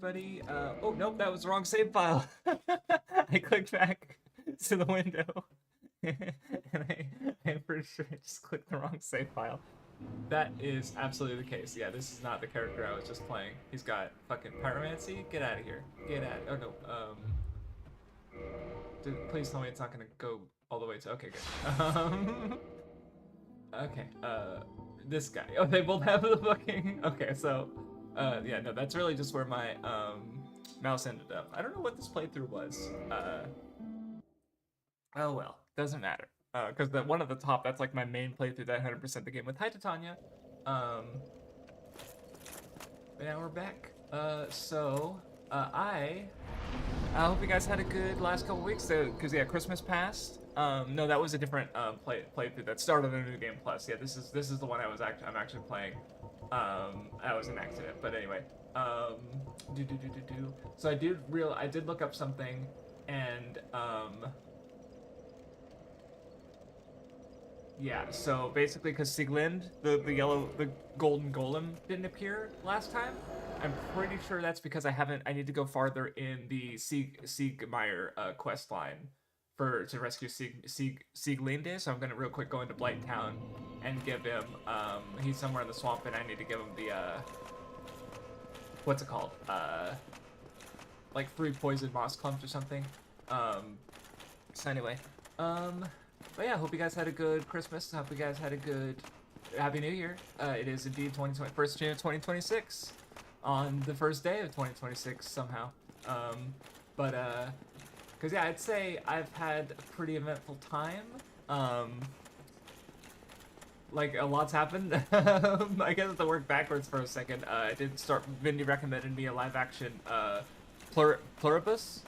everybody. Oh, nope, that was the wrong save file. I clicked back to the window. And I'm pretty sure I just clicked the wrong save file. That is absolutely the case. Yeah, this is not the character I was just playing. He's got fucking pyromancy. Get out of here. Get out. Oh, no. Please tell me it's not gonna go all the way to... Okay, good. Okay, this guy. Oh, they both have the fucking... Okay, so... yeah, no, that's really just where my, mouse ended up. I don't know what this playthrough was. Oh well, doesn't matter. Because the one at the top, that's like my main playthrough that 100% the game with. Hi, Titania. But now we're back. I hope you guys had a good last couple weeks. Because yeah, Christmas passed. No, that was a different playthrough that started a new game plus. Yeah, this is the one I'm actually playing. That was an accident, but anyway. So I did look up something, and yeah. So basically, because Sieglind, the golden golem didn't appear last time. I'm pretty sure that's because I need to go farther in the Siegmeyer quest line to rescue Sieglinde. So I'm gonna real quick go into Blight Town and give him he's somewhere in the swamp, and I need to give him the what's it called? Like 3 poison moss clumps or something. So anyway, but yeah, hope you guys had a good Christmas. Hope you guys had a good Happy New Year. It is indeed 1st June of 2026 on the first day of 2026 somehow. Because yeah, I'd say I've had a pretty eventful time. Like, a lot's happened. I guess to work backwards for a second. I did start, Vindy recommended me a live action Pluribus,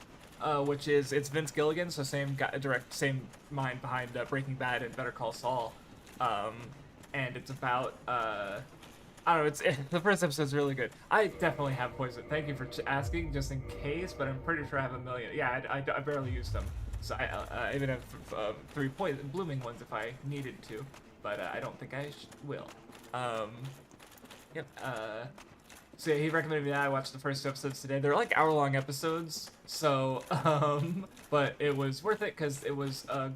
which it's Vince Gilligan, so same mind behind Breaking Bad and Better Call Saul. And it's about, I don't know, the first episode's really good. I definitely have poison. Thank you for asking, just in case, but I'm pretty sure I have a million. Yeah, I barely use them. So I even have 3 poison blooming ones if I needed to, but I don't think I will. Yep. So yeah, he recommended me that. I watched the first 2 episodes today. They're like hour-long episodes, so but it was worth it because it was a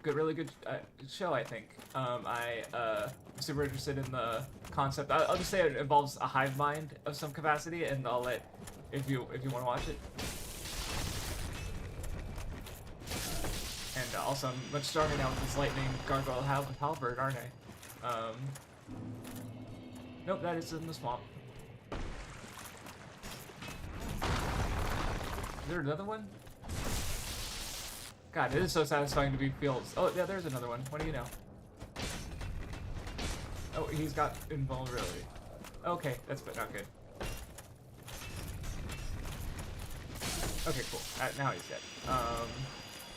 really good show. I think. I'm super interested in the concept. I'll just say it involves a hive mind of some capacity, and I'll let if you want to watch it. And also, I'm much stronger now with this lightning gargoyle halberd, aren't I? Nope, that is in the swamp. Is there another one? God, it is so satisfying to be fields. Oh, yeah, there's another one. What do you know? Oh, he's got invulnerability. Okay, that's not good. Okay, cool. Now he's dead.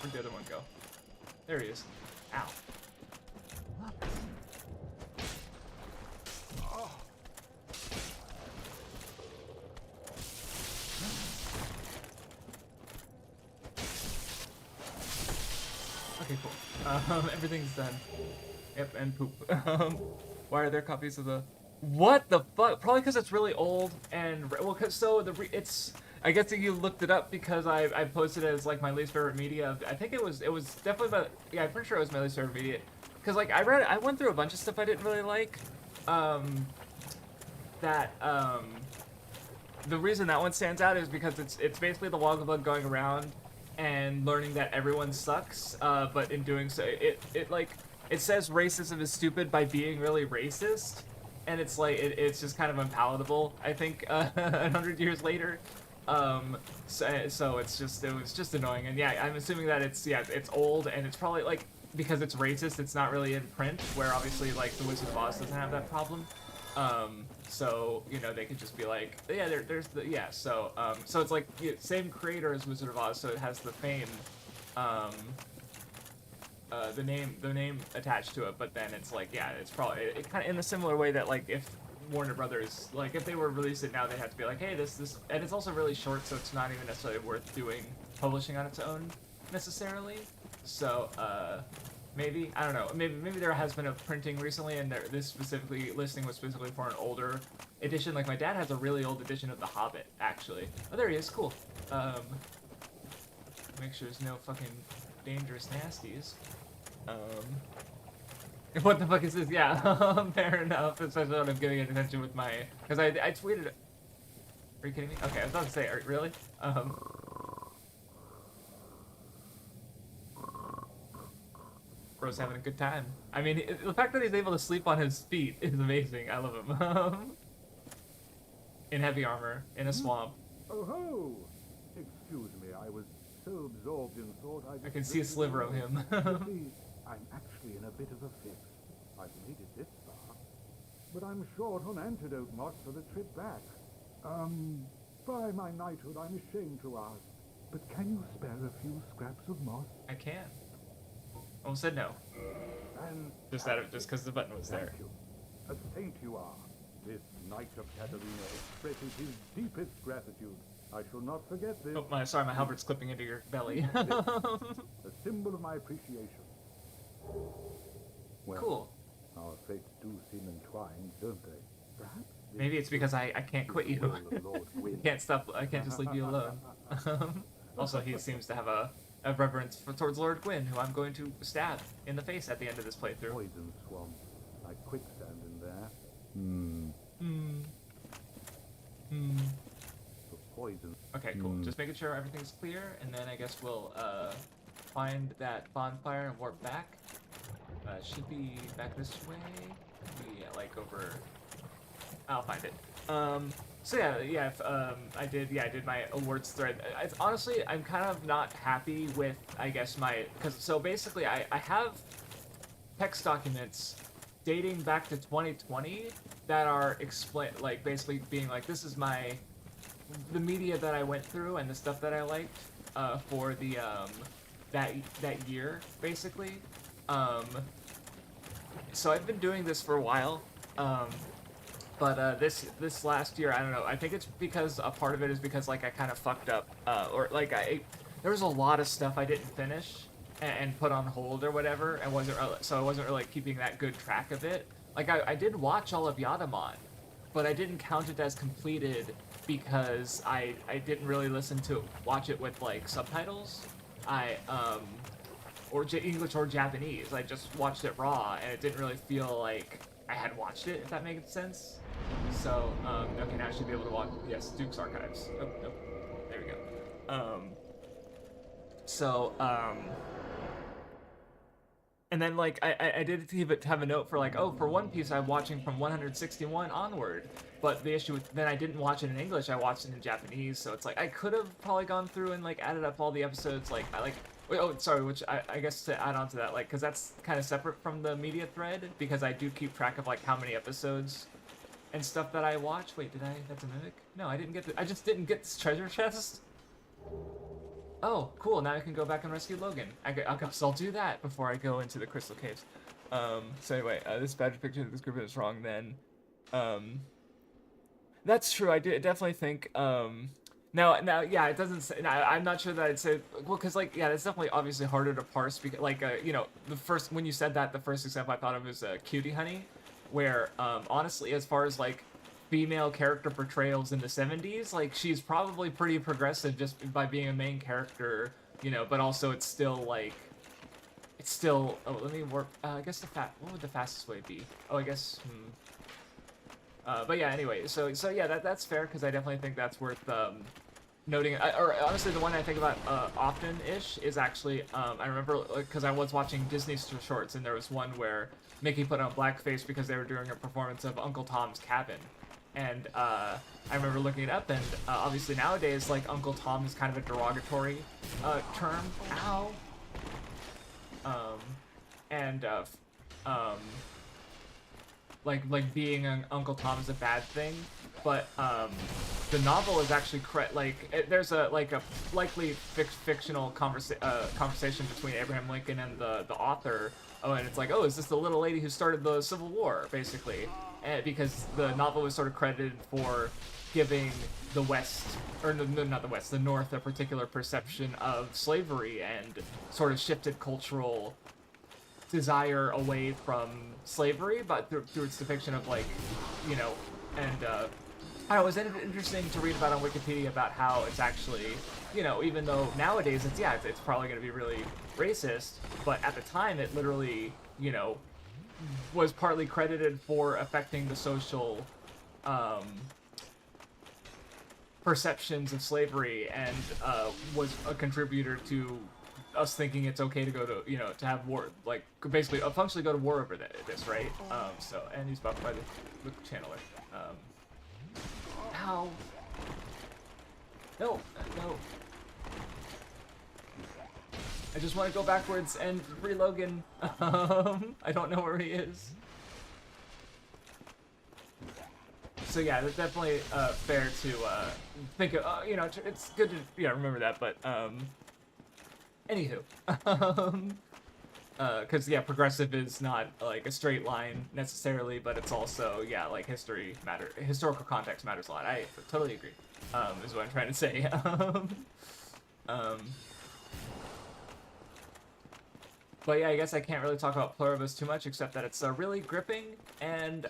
Where'd the other one go? There he is. Ow. Okay, cool. Everything's done. Yep, and poop. Why are there copies of the... What the fuck? Probably because it's really old and... Well, it's... I guess that you looked it up because I posted it as, like, my least favorite media. I think it was definitely... Yeah, I'm pretty sure it was my least favorite media. Because, like, I went through a bunch of stuff I didn't really like. The reason that one stands out is because it's basically the Wogglebug going around and learning that everyone sucks, but in doing so, it says racism is stupid by being really racist, and it's like, it's just kind of unpalatable, I think, 100 years later. So it was just annoying, and yeah, I'm assuming that it's old, and it's probably, like, because it's racist, it's not really in print, where obviously, like, the Wizard of Oz doesn't have that problem. So, you know, they could just be like, yeah, so it's like, same creator as Wizard of Oz, so it has the fame, the name attached to it, but then it's like, yeah, it's probably, it kind of in a similar way that, like, if Warner Brothers, like, if they were releasing it now, they'd have to be like, hey, this, and it's also really short, so it's not even necessarily worth publishing on its own, necessarily, so, maybe, I don't know, maybe there has been a printing recently, and this listing was specifically for an older edition. Like, my dad has a really old edition of The Hobbit, actually. Oh, there he is. Cool. Make sure there's no fucking dangerous nasties. What the fuck is this? Yeah, fair enough. Especially when I'm giving it attention with my... Because I tweeted it. Are you kidding me? Okay, I was about to say, really? Bro's having a good time. I mean, the fact that he's able to sleep on his feet is amazing. I love him. In heavy armor, in a swamp. Oh ho! Excuse me, I was so absorbed in thought I can see a sliver of him. See, I'm actually in a bit of a fix. I've made it this far, but I'm short on antidote moss for the trip back. By my knighthood, I'm ashamed to ask, but can you spare a few scraps of moss? I can. Almost said no. And Just because the button was there. thank you. A saint you are. This knight of Catalina expresses his deepest gratitude. I shall not forget this. Oh, my halbert's clipping into your belly. A symbol of my appreciation. Well, Cool. our fates do seem entwined, don't they? Perhaps. Maybe it's because I can't quit you. I can't just leave you alone. Also, he seems to have a reverence towards Lord Gwyn, who I'm going to stab in the face at the end of this playthrough. Poison swamp, like quicksand in there. The poison. Okay, cool. Just making sure everything's clear, and then I guess we'll find that bonfire and warp back. Should be back this way. Yeah, like over. I'll find it. So I did my awards thread. Honestly, I'm kind of not happy with, I guess, so basically I have text documents dating back to 2020 that are basically being like, this is the media that I went through and the stuff that I liked for the that year, basically. So I've been doing this for a while. But this last year, I don't know. I think it's because a part of it is because like I kind of fucked up, or like there was a lot of stuff I didn't finish and put on hold or whatever, and so I wasn't really like, keeping that good track of it. Like I did watch all of Yadamon, but I didn't count it as completed because I didn't really watch it with like subtitles. Or English or Japanese. I just watched it raw, and it didn't really feel like I had watched it, if that makes sense. So, okay, now I should be able to watch, yes, Duke's Archives. Oh, nope. There we go. And then, like, I did have a note for, like, oh, for One Piece, I'm watching from 161 onward. But the issue with, then I didn't watch it in English, I watched it in Japanese, so it's like, I could have probably gone through and, like, added up all the episodes, which I guess to add on to that, like, because that's kind of separate from the media thread, because I do keep track of, like, how many episodes and stuff that I watch. Wait, that's a mimic? No, I just didn't get this treasure chest. Oh, cool, now I can go back and rescue Logan. I'll do that before I go into the Crystal Caves. So anyway, this badge picture of this group is wrong then. That's true, I definitely think, Now, yeah, it doesn't say, I'm not sure that I'd say, well, because, like, yeah, it's definitely obviously harder to parse, because, like, you know, when you said that, the first example I thought of was Cutie Honey, where, honestly, as far as, like, female character portrayals in the 70s, like, she's probably pretty progressive just by being a main character, you know, but also it's still, oh, let me work, I guess what would the fastest way be? Oh, I guess, but yeah, anyway, so yeah, that's fair, because I definitely think that's worth, noting. Or honestly, the one I think about often-ish is actually, I remember, because I was watching Disney shorts, and there was one where Mickey put on blackface because they were doing a performance of Uncle Tom's Cabin. And I remember looking it up, and obviously nowadays, like, Uncle Tom is kind of a derogatory term. Ow! Like being an Uncle Tom is a bad thing, but the novel is actually there's a likely fictional conversation between Abraham Lincoln and the author. Oh, and it's like, oh, is this the little lady who started the Civil War, basically? And because the novel was sort of credited for giving the West, or no, not the West, the North, a particular perception of slavery, and sort of shifted cultural desire away from slavery, but through its depiction of, like, you know, And I don't know, it was interesting to read about on Wikipedia about how it's actually, you know, even though nowadays it's probably going to be really racist, but at the time it literally, you know, was partly credited for affecting the social perceptions of slavery, and was a contributor to us thinking it's okay to go to, you know, to have war, like basically functionally go to war over this, right? So, and he's buffed by the channeler. Ow. No, no. I just want to go backwards and free Logan. I don't know where he is. So yeah, that's definitely fair to think of. You know, it's good to remember that. But anywho, because progressive is not like a straight line necessarily, but it's also like historical context matters a lot. I totally agree. Is what I'm trying to say. But yeah, I guess I can't really talk about Pluribus too much, except that it's really gripping and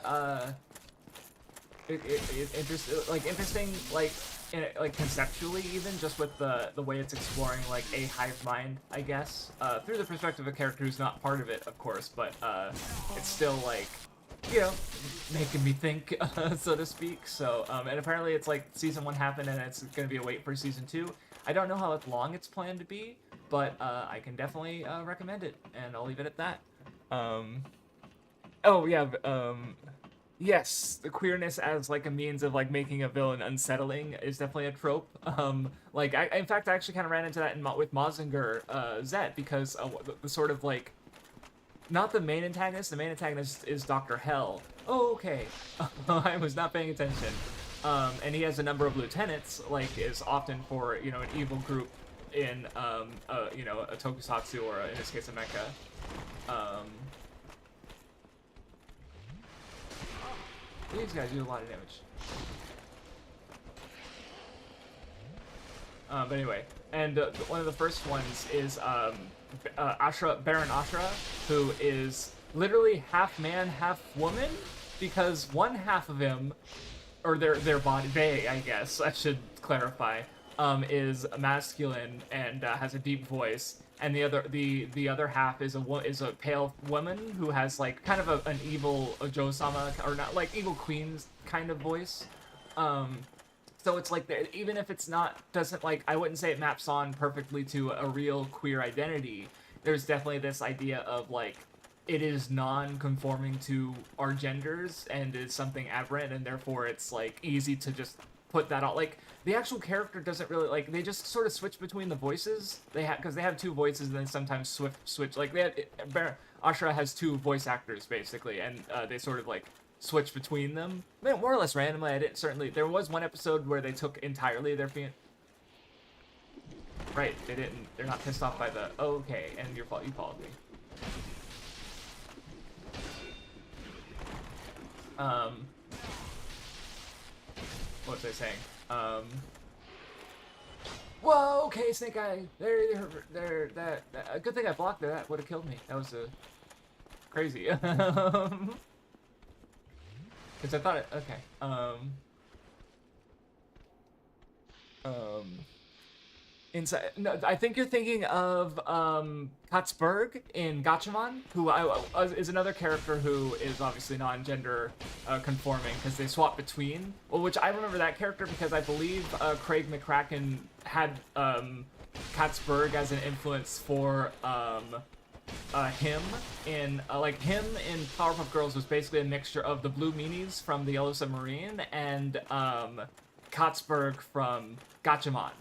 interesting, like conceptually, even just with the way it's exploring like a hive mind, I guess, through the perspective of a character who's not part of it, of course, but it's still like, you know, making me think, so to speak. So and apparently it's like season 1 happened and it's gonna be a wait for season 2. I don't know how long it's planned to be, but I can definitely recommend it, and I'll leave it at that. Oh yeah, yes, the queerness as like a means of like making a villain unsettling is definitely a trope. Like in fact, I actually kind of ran into that with Mazinger Z, because the sort of like, not the main antagonist. The main antagonist is Dr. Hell. Oh, okay. I was not paying attention. And he has a number of lieutenants, like is often for, you know, an evil group in, you know, a tokusatsu, or in this case a mecha. These guys do a lot of damage. But anyway, and one of the first ones is Baron Ashra, who is literally half man, half woman, because one half of him, or their body, I guess I should clarify, is masculine and has a deep voice, and the other half is a pale woman who has like kind of an evil Jo-sama, or not, like evil queen's kind of voice. So it's like, even if it's doesn't like, I wouldn't say it maps on perfectly to a real queer identity, there's definitely this idea of like, it is non-conforming to our genders and is something aberrant, and therefore it's like easy to just put that out. Like, the actual character doesn't really, like, they just sort of switch between the voices. Because they have two voices, and then sometimes switch. Like, Ashra has two voice actors basically, and they sort of like switch between them, more or less randomly. There was one episode where they took entirely their right. They're not pissed off by the okay, and you followed me. What was I saying? Whoa, okay, Snake Eye. Good thing I blocked that. Would have killed me. That was crazy. Because I thought it, okay. Inside, no, I think you're thinking of Katzberg in Gatchaman, who is another character who is obviously non-gender conforming, because they swap between. Well, which I remember that character because I believe Craig McCracken had Katzberg as an influence for him in Powerpuff Girls was basically a mixture of the Blue Meanies from the Yellow Submarine and Katzberg from Gatchaman.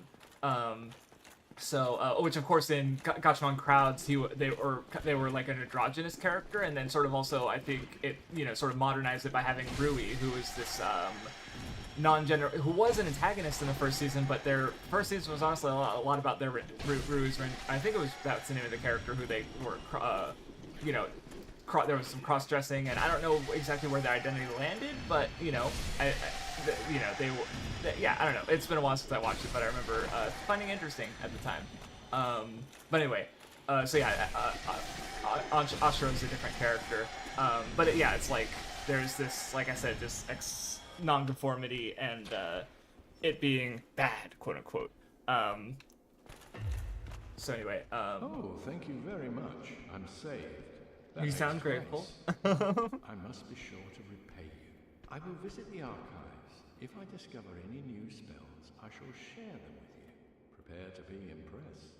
Which of course in Gatchaman crowds they were like an androgynous character, and then sort of also I think it, you know, sort of modernized it by having Rui, who is this non-gender, who was an antagonist in the first season, but their first season was honestly a lot about their Rui's. I think that's the name of the character who they were, you know, there was some cross-dressing, and I don't know exactly where their identity landed, but you know, yeah, I don't know. It's been a while since I watched it, but I remember finding it interesting at the time. But anyway, so yeah, Ashura is a different character, but yeah, it's like there's this, like I said, just non-conformity and it being bad, quote unquote. So anyway, Oh, thank you very much. I'm saved. That you makes sound twice. grateful. I must be sure to repay you. I will visit the archives. If I discover any new spells, I shall share them with you. Prepare to be impressed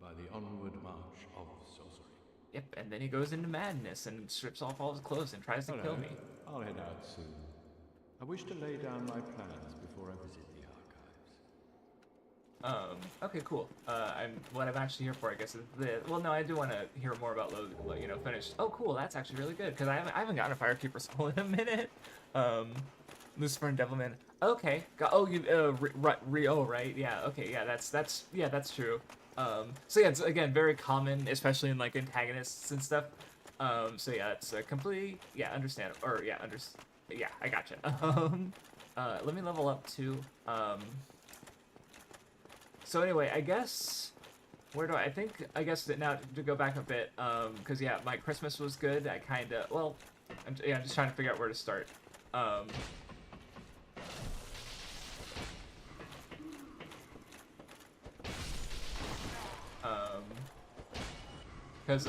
by the onward march of sorcery. Yep, and then he goes into madness and strips off all his clothes and tries to kill me. I'll head out soon. I wish to lay down my plans before I visit the archives. Okay, cool. What I'm actually here for, I guess, is well, no, I do want to hear more about finished. Oh, cool, that's actually really good, because I haven't gotten a Firekeeper Soul in a minute. Lucifer and Devilman. Okay, Rio, right? Yeah, okay, yeah, that's true. So yeah, it's, again, very common, especially in, like, antagonists and stuff. So yeah, it's completely, yeah, understand, or, yeah, yeah, I gotcha. Let me level up, too. So anyway, I guess, I guess that now to go back a bit, because yeah, my Christmas was good. I kind of, well, I'm just trying to figure out where to start. Because,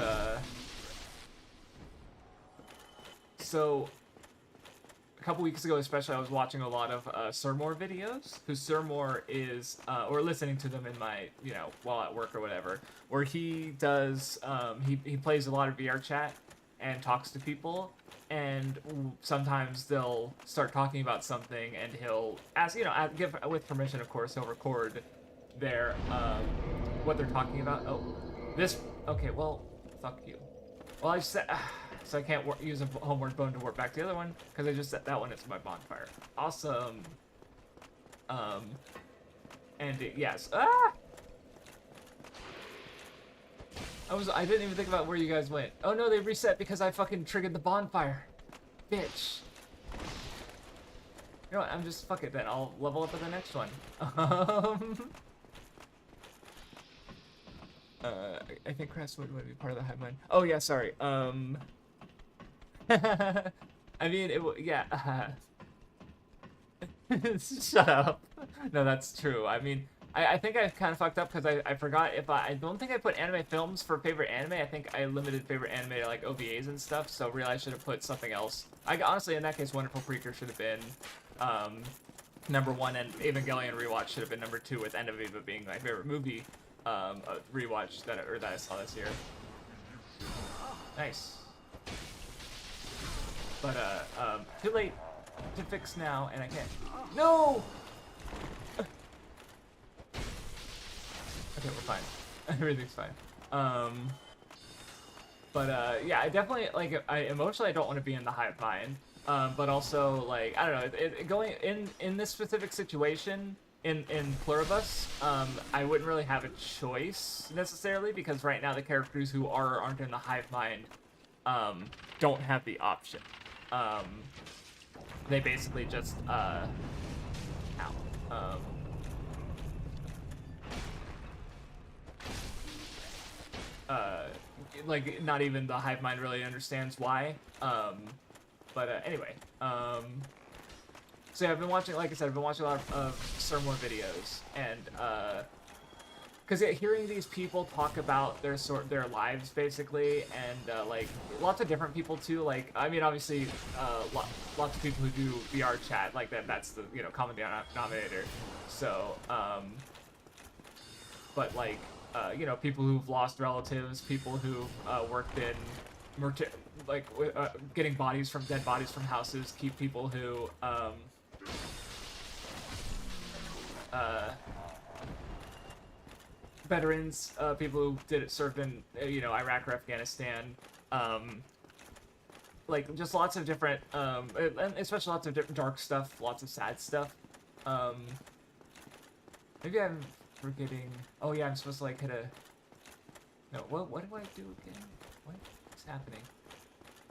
so, a couple weeks ago especially, I was watching a lot of Surmore videos, who Surmore is, or listening to them in my, while at work or whatever, where he does, he plays a lot of VR chat and talks to people, and sometimes they'll start talking about something, and he'll ask, give, with permission, of course, he'll record their, what they're talking about. Oh, okay, well, fuck you. Well, I said, so I can't use a homeward bone to warp back to the other one, because I just set that one as my bonfire. Awesome. Yes. I didn't even think about where you guys went. Oh no, they reset because I fucking triggered the bonfire. Bitch. You know what, fuck it then, I'll level up at the next one. I think Crestwood would be part of the hive mind. Oh yeah, sorry. I mean, yeah. Shut up. No, that's true. I mean, I think I kind of fucked up because I forgot I don't think I put anime films for favorite anime. I think I limited favorite anime to like OVAs and stuff, so really I should have put something else. Honestly, in that case, Wonderful Preacher should have been #1, and Evangelion Rewatch should have been #2, with End of Eva being my favorite movie rewatch that I saw this year. Nice. But too late to fix now, and I can't. No. Okay, we're fine. Everything's fine. Yeah, I definitely, like, emotionally I don't want to be in the hive mind. But also, like, I don't know, going in this specific situation in Pluribus, I wouldn't really have a choice necessarily, because right now the characters who are or aren't in the hive mind don't have the option. They basically just like, not even the hive mind really understands why. Anyway, so yeah, I've been watching, like I said, I've been watching a lot of Surmore videos, and because hearing these people talk about their lives basically, and like lots of different people too. Like, I mean, obviously, lots of people who do VR chat, like that's the common denominator. So, but like people who've lost relatives, people who've worked in getting dead bodies from houses, people who veterans, people who served in Iraq or Afghanistan, like just lots of different and especially lots of different dark stuff, lots of sad stuff. Maybe I'm forgetting. Oh yeah, I'm supposed to like hit a. No, what do I do again? What's happening?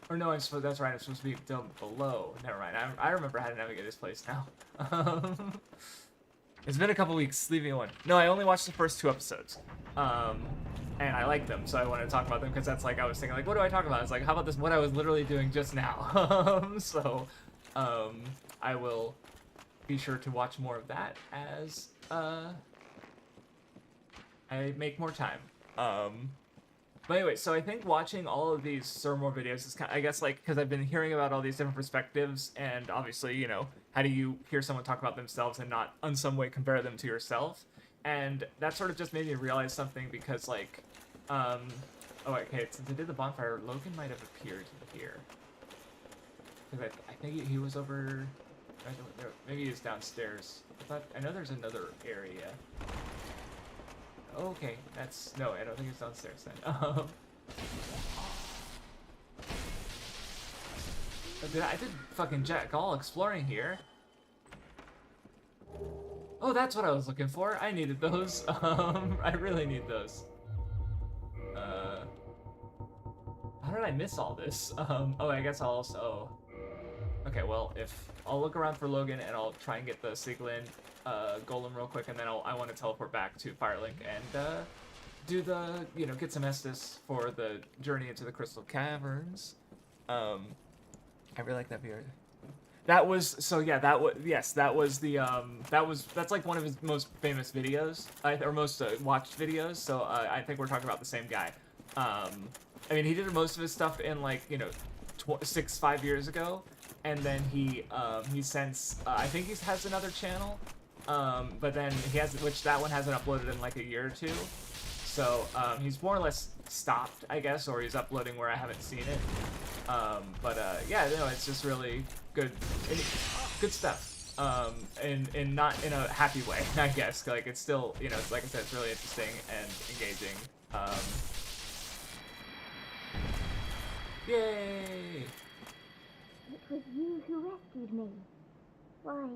Or no, I'm supposed. That's right. I'm supposed to be down below. Never mind. I remember how to navigate this place now. It's been a couple weeks. Leave me alone. No, I only watched the first 2 episodes, and I like them, so I wanted to talk about them because that's like I was thinking like, what do I talk about? It's like, how about this? What I was literally doing just now. I will be sure to watch more of that as I make more time. But anyway, so I think watching all of these Surmore videos is kind of, I guess, like, because I've been hearing about all these different perspectives, and obviously, you know, how do you hear someone talk about themselves and not in some way compare them to yourself? And that sort of just made me realize something, because, like, oh, okay, since I did the bonfire, Logan might have appeared here. Because I think he was over, maybe he was downstairs. I know there's another area. Okay, no, I don't think it's downstairs then. I did fucking jack all exploring here. Oh, that's what I was looking for. I needed those. I really need those. How did I miss all this? Oh, I guess I'll also... Okay, well, I'll look around for Logan, and I'll try and get the Siglin golem real quick, and then I want to teleport back to Firelink and do the, get some Estus for the journey into the Crystal Caverns. I really like that video. That's like one of his most famous videos, or most watched videos, so I think we're talking about the same guy. I mean, he did most of his stuff in, like, 5 years ago, and then he since, I think he has another channel, but then which that one hasn't uploaded in like a year or two, so he's more or less stopped, I guess, or he's uploading where I haven't seen it, yeah, it's just really good stuff, and not in a happy way, I guess. Like, it's still, it's, like I said, it's really interesting and engaging. Yay! It was you who rescued me. Why,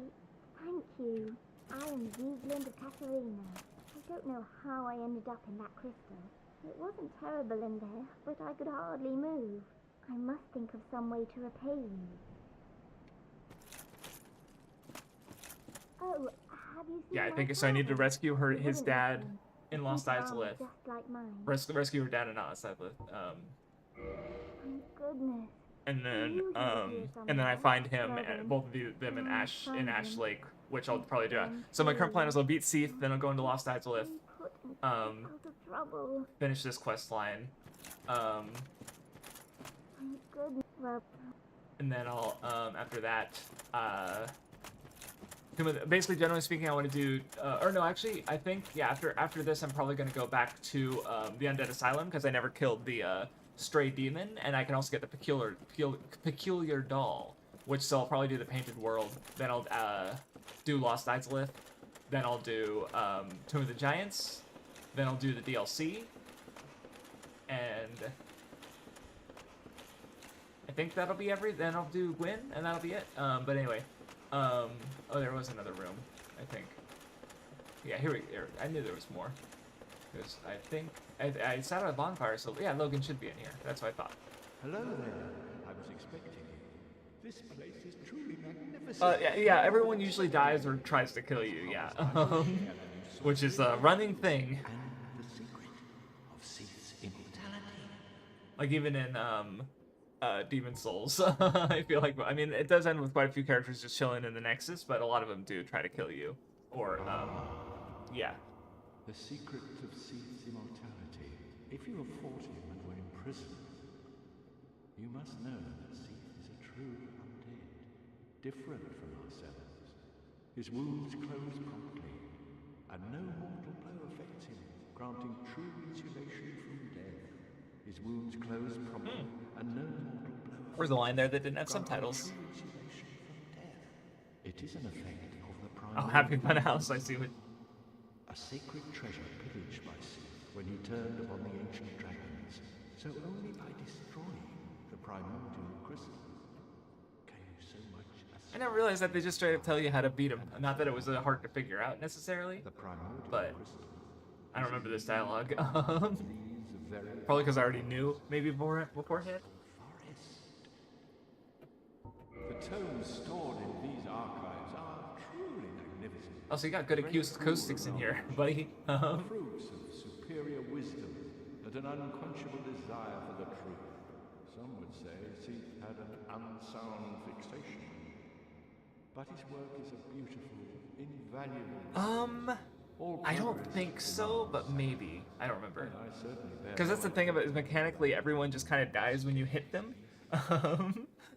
thank you. I am Ziegland of Katarina. I don't know how I ended up in that crystal. It wasn't terrible in there, but I could hardly move. I must think of some way to repay you. Oh, have you seen Yeah, I my think so. I need to father? rescue his dad in Lost His Izalith. just like mine. Rescue her dad in Lost Izalith. Thank goodness. And then I find him, both of them in Ash Lake, which I'll probably do. So my current plan is I'll beat Seath, then I'll go into Lost Izalith, finish this quest line, Thank goodness. Well, and then I'll after that, basically, generally speaking, I want to do, or no, actually, I think, yeah, after this, I'm probably gonna go back to the Undead Asylum, because I never killed the stray demon, and I can also get the peculiar doll, so I'll probably do the Painted World, then I'll do Lost Izalith, then I'll do Tomb of the Giants, then I'll do the DLC, and I think that'll be then I'll do Gwyn, and that'll be it. But anyway, oh, there was another room, I think. Yeah, here I knew there was more. Because I think I sat at a bonfire, so yeah, Logan should be in here. That's what I thought. Hello there. I was expecting you. This place is truly magnificent. Yeah, everyone usually dies or tries to kill you, yeah. Which is a running thing. And the secret of Seath's immortality. Like, even in Demon Souls, I feel like, I mean, it does end with quite a few characters just chilling in the Nexus, but a lot of them do try to kill you. Or, yeah. The secret of Seath's immortality. If you have fought him and were imprisoned, you must know that Seath is a true undead, different from ourselves. His wounds close promptly, and no mortal blow affects him, granting true insulation from death. His wounds close promptly, and no mortal blow affects him. Where's the line there that didn't have subtitles? True insulation from death. It is an effect of the prime. Oh, Happy Funhouse, I see what... A sacred treasure pillaged by Seath when he turned upon the ancient dragons. So only by destroying the primordial crystal can you so much as I never realized that they just straight up tell you how to beat him. Not that it was hard to figure out, necessarily. the primordial But crystal. I don't remember this dialogue. Leaves a very Probably because I already knew, maybe beforehand. forest. The tomes stored in these archives are truly magnificent. Oh, so you got good acoustics in here, buddy. Fruits of superior wisdom and an unquenchable desire for the truth. Some would say Seath had an unsound fixation. but his work is a beautiful, invaluable. All I don't progress think so, but demands maybe. I don't remember. and I certainly bear Because that's the no thing about it, is mechanically everyone just kind of dies when you hit them.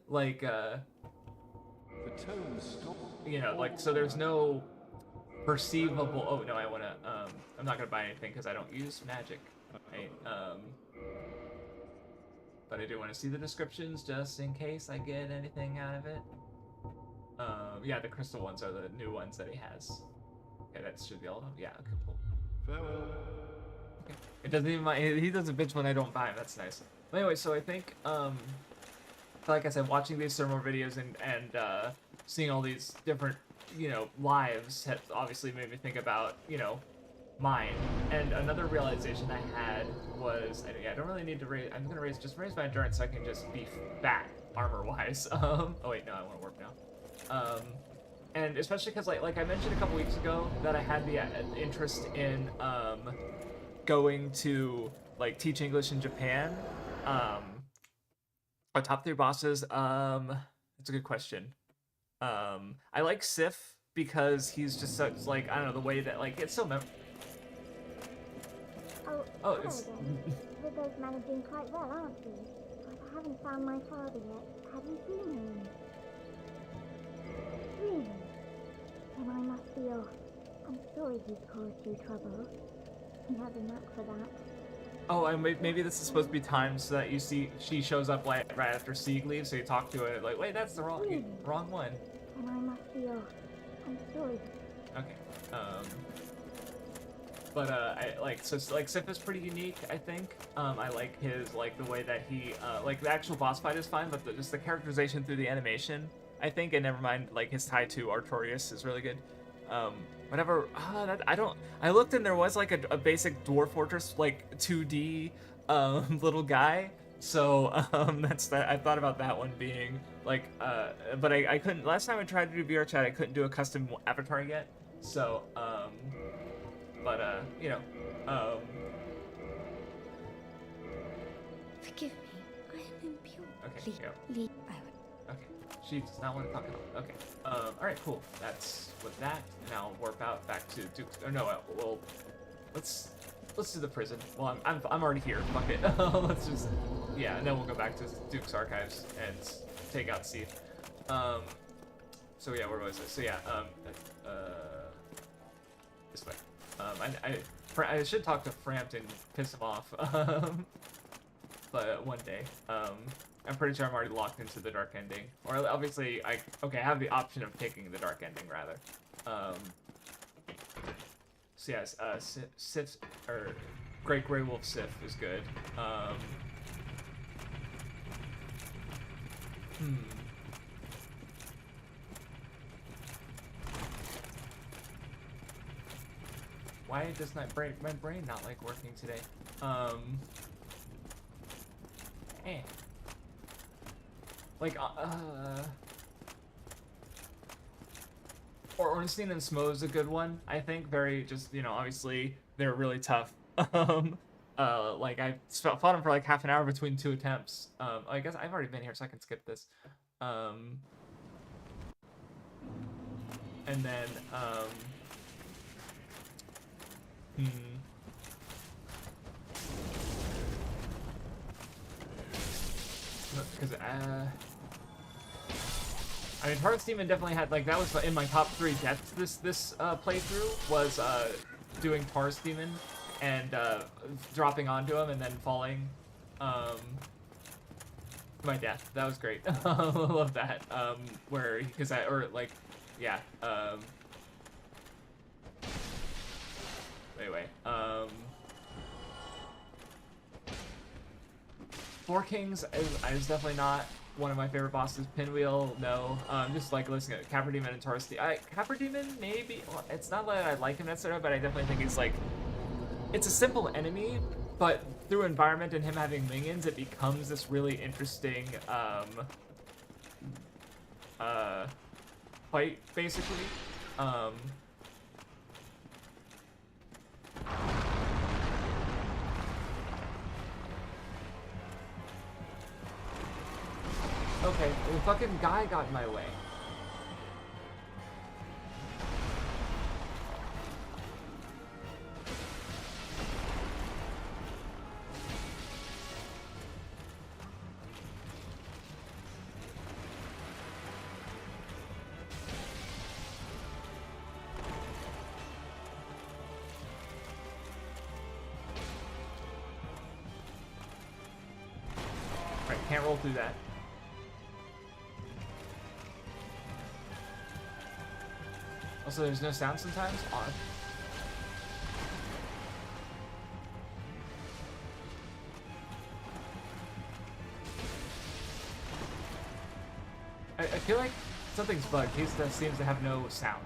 Like, The tone stop. you know, like, so there's no perceivable. Oh no, I wanna. I'm not gonna buy anything because I don't use magic. Right? But I do want to see the descriptions just in case I get anything out of it. Yeah, the crystal ones are the new ones that he has. Okay, that should be all of them. Yeah, okay, cool. Farewell. Okay. It doesn't even mind. He doesn't bitch when I don't buy him. That's nice. But anyway, so I think, like I said, watching these thermal videos and seeing all these different, you know, lives has obviously made me think about, you know, mine. And another realization I had was, I don't really need to raise. I'm gonna raise my endurance so I can just be fat armor-wise. Oh wait, no, I want to work now. And especially because like I mentioned a couple weeks ago that I had the interest in going to like teach English in Japan. Our top 3 bosses. That's a good question. I like Sif because he's just such like, I don't know, the way that like it's so Oh, it's again. You're both managing quite well, aren't you? But I haven't found my father yet. Have you seen him? Really? Then I must be off. I'm sorry he's caused you trouble. He has a knack for that. Oh, and maybe this is supposed to be timed so that you see she shows up like right after Sieg leaves, so you talk to her like, wait, that's the wrong one. Then I must be off. I'm sorry. Okay. But I like Sif is pretty unique, I think. I like his like the way that he like the actual boss fight is fine, but just the characterization through the animation, I think, and never mind like his tie to Artorias is really good. Whatever. I looked and there was like a basic Dwarf Fortress like 2D little guy. So that's that. I thought about that one being like but I couldn't. Last time I tried to do VR chat, I couldn't do a custom avatar yet. So but you know Forgive me, I am impure. Okay, yeah. Okay, she does not want to talk about. Okay, all right, cool. That's with that. Now warp out back to Duke's. Or no, well, let's do the prison. Well, I'm already here. Fuck it. Let's just and then we'll go back to Duke's archives and take out Seath. So yeah, where was it? So yeah, this way. I should talk to Frampton, piss him off. But one day. I'm pretty sure I'm already locked into the dark ending. Or obviously, I have the option of taking the dark ending rather. So yes, Sif or Great Grey Wolf Sif is good. Why does my brain not like working today? Like, or Ornstein and Smo is a good one, I think. Very, just, you know, obviously, they're really tough. Like, I fought them for like half an hour between 2 attempts. I guess I've already been here, so I can skip this. And then, because I mean, Taurus Demon definitely had like that was in my top 3 deaths this playthrough was doing Taurus Demon and dropping onto him and then falling my death. That was great. I love that. Where because anyway, Four Kings is definitely not one of my favorite bosses. Pinwheel, no. Just like listening to Capra Demon and Taurus Demon. Capra Demon, maybe. Well, it's not that I like him necessarily, but I definitely think he's like, it's a simple enemy, but through environment and him having minions, it becomes this really interesting fight, basically. Okay, the fucking guy got in my way. can't roll through that. Also, there's no sound sometimes. Odd. I feel like something's bugged. He seems to have no sound.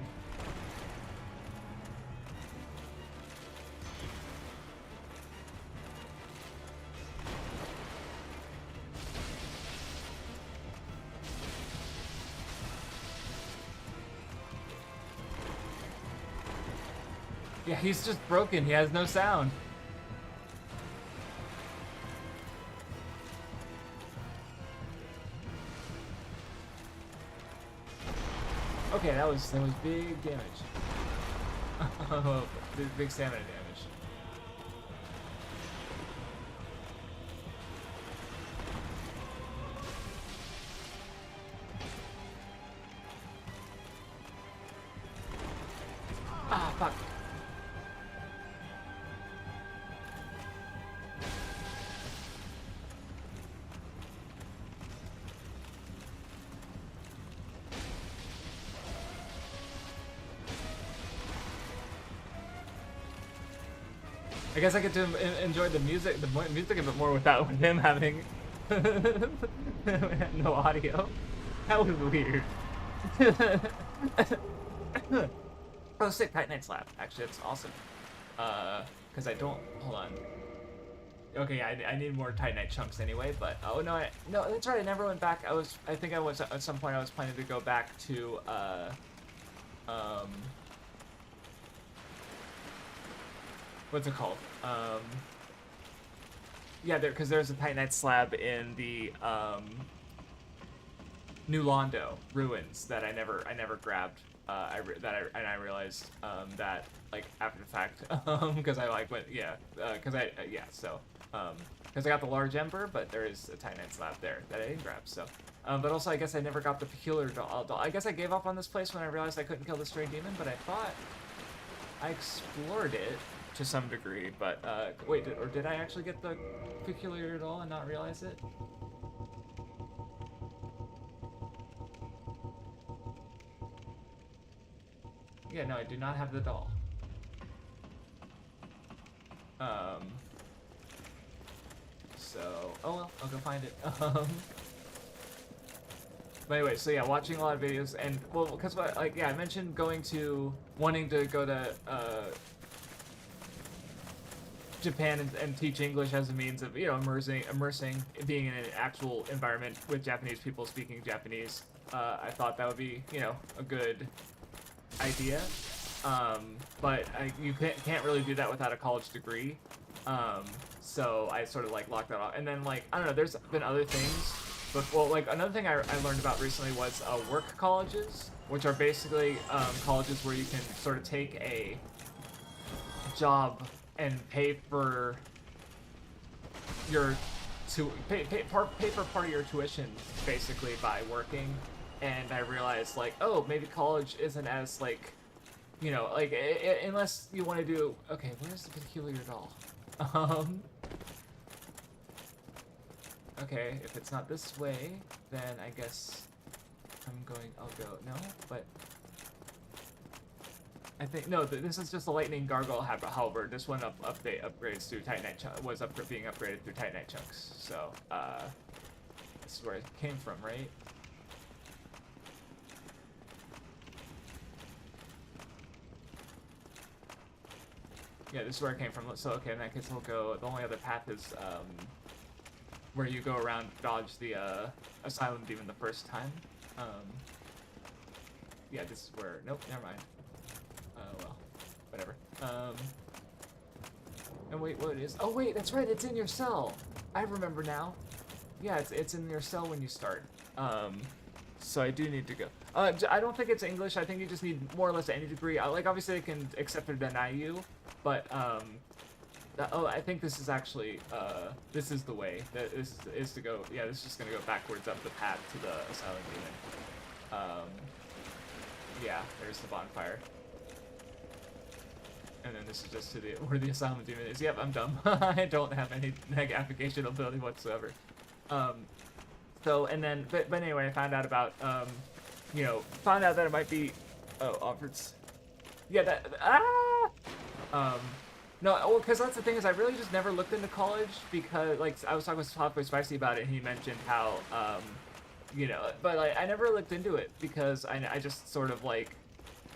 Yeah, he's just broken. He has no sound. Okay, that was big damage. Oh, big stamina damage. Ah, fuck. I guess I get to enjoy the music a bit more without him having no audio. That was weird. Oh, sick, Titanite slab. Actually, that's awesome. Because I don't. Hold on. Okay, I need more Titanite chunks anyway. But oh no, no, that's right. I never went back. I think I was at some point. I was planning to go back to what's it called? Yeah, because there's a Titanite slab in the New Londo ruins that I never grabbed. I realized that like after the fact because I like went because I got the large ember, but there is a Titanite slab there that I didn't grab. So, but also I guess I never got the peculiar doll. I guess I gave up on this place when I realized I couldn't kill the stray demon, but I thought I explored it to some degree. But wait, did I actually get the peculiar doll and not realize it? Yeah, no, I do not have the doll. So, oh well, I'll go find it. But anyway, so yeah, watching a lot of videos, and well, because like yeah, I mentioned wanting to go to Japan and teach English as a means of immersing, being in an actual environment with Japanese people speaking Japanese. I thought that would be a good idea, but you can't really do that without a college degree. So I sort of like locked that off, and then like I don't know, there's been other things, but well, like another thing I learned about recently was work colleges, which are basically colleges where you can sort of take a job and pay for part of your tuition basically by working. And I realized, like, oh, maybe college isn't as, like, unless you want to do... Okay, where's the peculiar doll? Okay, if it's not this way, then I guess I'll go... No, but... I think... No, this is just a lightning gargoyle halberd. This one upgrades through Titanite was being upgraded through Titanite chunks. So, this is where it came from, right? Yeah, this is where it came from. So, okay, in that case, we'll go... The only other path is, where you go around, dodge the, Asylum Demon the first time. Yeah, this is where... Nope, never mind. Well, whatever. And wait, what it is... Oh, wait, that's right, it's in your cell! I remember now. Yeah, it's in your cell when you start. So I do need to go. I don't think it's English. I think you just need more or less any degree. Like, obviously, they can accept or deny you, but I think this is actually this is the way. That is to go. Yeah, this is just gonna go backwards up the path to the Asylum Demon. Yeah, there's the bonfire. And then this is just to where the Asylum Demon is. Yep, I'm dumb. I don't have any application ability whatsoever. So, and then, but anyway, I found out about, found out that it might be, Offert's, yeah, no, well, because that's the thing is I really just never looked into college because, like, I was talking with Halfway Spicy about it, and he mentioned how, but, like, I never looked into it because I just sort of, like,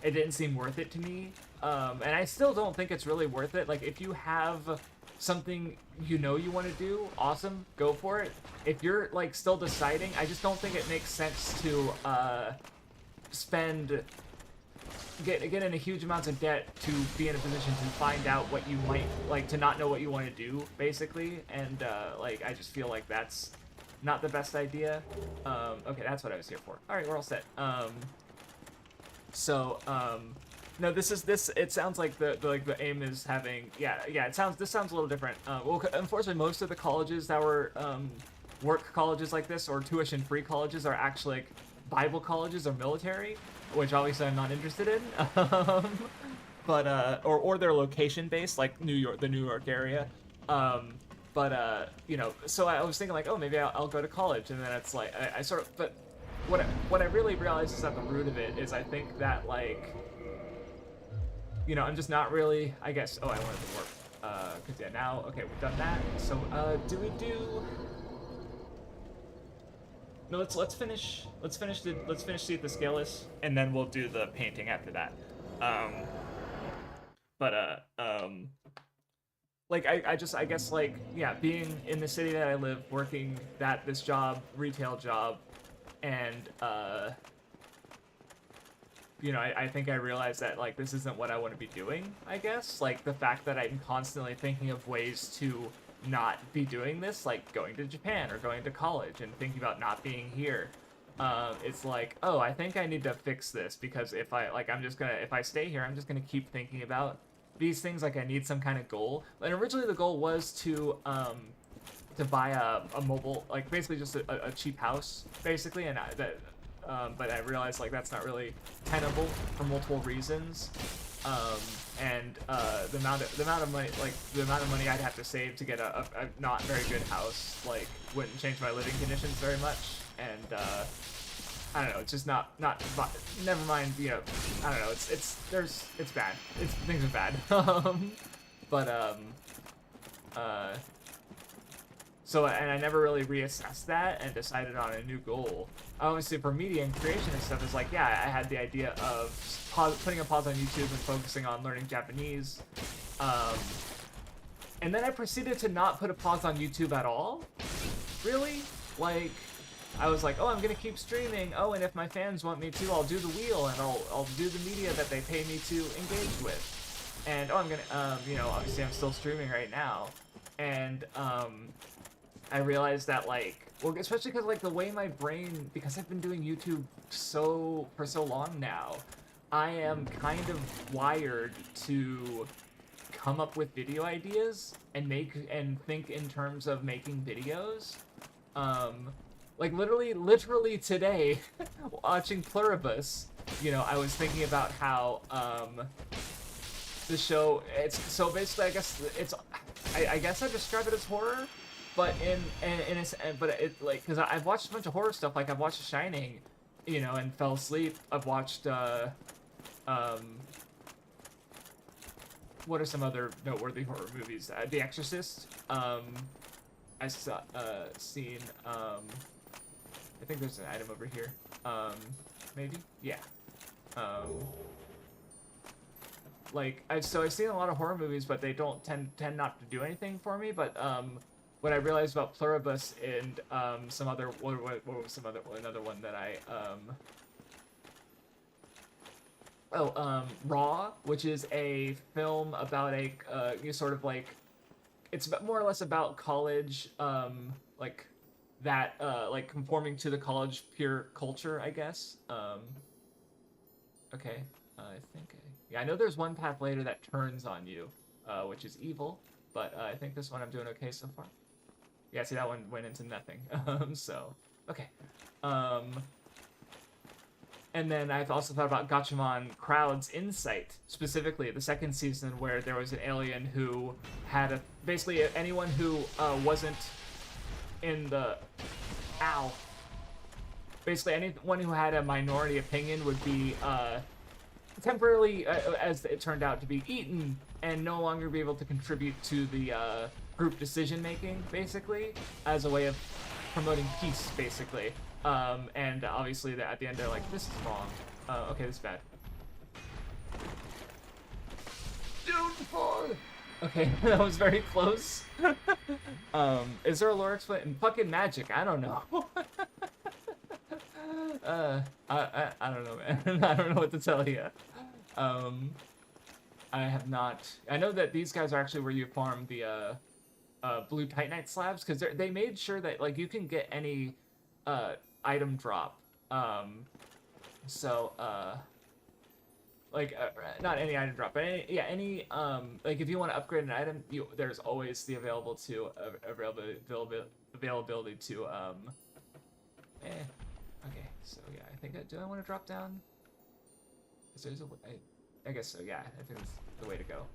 it didn't seem worth it to me, and I still don't think it's really worth it. Like, if you have something you want to do, awesome, go for it. If you're, like, still deciding, I just don't think it makes sense to, get in a huge amounts of debt to be in a position to find out what you might, like, to not know what you want to do, basically, and, like, I just feel like that's not the best idea. Okay, that's what I was here for. Alright, we're all set. No, it sounds like the aim is having, this sounds a little different. Well, unfortunately, most of the colleges that were, work colleges like this, or tuition-free colleges, are actually, like, Bible colleges or military, which obviously I'm not interested in. Or they're location-based, like the New York area. So I was thinking, like, oh, maybe I'll go to college, and then it's like, I sort of, but what I really realized is at the root of it is I think that, like, I'm just not really, I guess, I wanted to work, cause yeah, now, okay, we've done that, so, no, let's finish Seath the Scaleless, and then we'll do the painting after that. Like, I guess, like, yeah, being in the city that I live, working this job, retail job, and, I think I realized that, like, this isn't what I want to be doing, I guess. Like, the fact that I'm constantly thinking of ways to not be doing this, like going to Japan or going to college and thinking about not being here. It's like, oh, I think I need to fix this, because if I stay here, I'm just gonna keep thinking about these things. Like, I need some kind of goal. And originally the goal was to buy a mobile, like, basically just a cheap house, basically, and but I realized, like, that's not really tenable for multiple reasons. The amount of money I'd have to save to get a not very good house, like, wouldn't change my living conditions very much, and I don't know, it's just not never mind, I don't know, it's bad, things are bad. So, and I never really reassessed that and decided on a new goal. Obviously, for media and creation and stuff, is like, yeah, I had the idea of putting a pause on YouTube and focusing on learning Japanese. And then I proceeded to not put a pause on YouTube at all. Really? Like, I was like, oh, I'm gonna keep streaming. Oh, and if my fans want me to, I'll do the wheel, and I'll do the media that they pay me to engage with. And, oh, I'm gonna, obviously I'm still streaming right now. And, I realized that, like, well, especially because, like, the way my brain, because I've been doing YouTube for so long now, I am kind of wired to come up with video ideas and think in terms of making videos. Like, literally today, watching Pluribus, I was thinking about how, the show, so basically, I guess I describe it as horror, but because I've watched a bunch of horror stuff. Like, I've watched The Shining, and fell asleep. I've watched what are some other noteworthy horror movies? The Exorcist. I seen I think there's an item over here. Maybe, yeah. Like, I've seen a lot of horror movies, but they don't tend not to do anything for me. But what I realized about Pluribus and some other, what was another one that I Raw, which is a film about a sort of like, it's more or less about college, like that, like conforming to the college peer culture, I guess. Okay, I think, yeah, I know there's one path later that turns on you, which is evil, but I think this one I'm doing okay so far. Yeah, see, that one went into nothing. So, okay. And then I've also thought about Gatchaman Crowd's Insight, specifically the second season, where there was an alien who had basically anyone who wasn't in the, basically anyone who had a minority opinion would be temporarily, as it turned out, to be eaten and no longer be able to contribute to the group decision making, basically, as a way of promoting peace, basically. And obviously at the end they're like, this is wrong. Okay, this is bad. Don't fall! Okay, that was very close. Is there a lore explain? Fucking magic, I don't know. I don't know, man. I don't know what to tell you. I have not. I know that these guys are actually where you farm the blue titanite slabs, because they made sure that like you can get any item drop. Not any item drop, but any like if you want to upgrade an item, there's always the availability to Okay, so yeah, I think do I want to drop down? Is there's I guess so. Yeah, I think that's the way to go.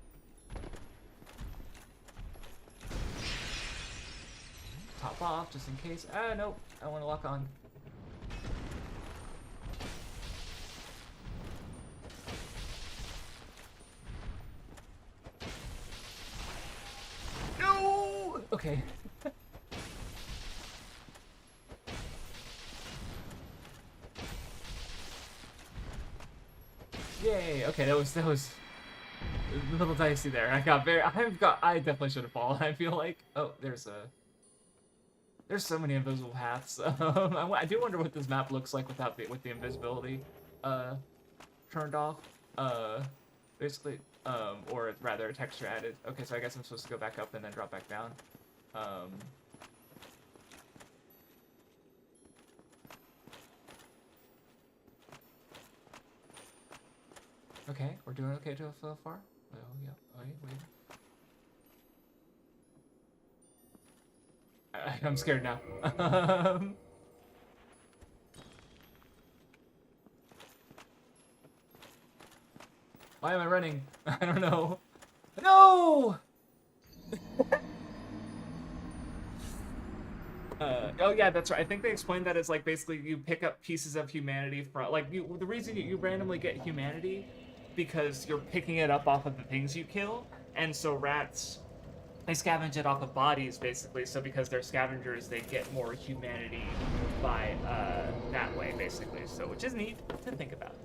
Top off just in case. Nope, I want to lock on. No. Okay. Yay! Okay, that was a little dicey there. I definitely should have fallen. I feel like. Oh, there's so many invisible paths. I do wonder what this map looks like with the invisibility turned off. Basically, or rather texture added. Okay, so I guess I'm supposed to go back up and then drop back down. Okay, we're doing okay so far. Oh yeah. Wait. I'm scared now. Why am I running? I don't know. No! Oh yeah, that's right. I think they explained that as like basically you pick up pieces of humanity from like the reason you randomly get humanity because you're picking it up off of the things you kill, and so rats, they scavenge it off of bodies basically. So because they're scavengers, they get more humanity by that way basically. So which is neat to think about.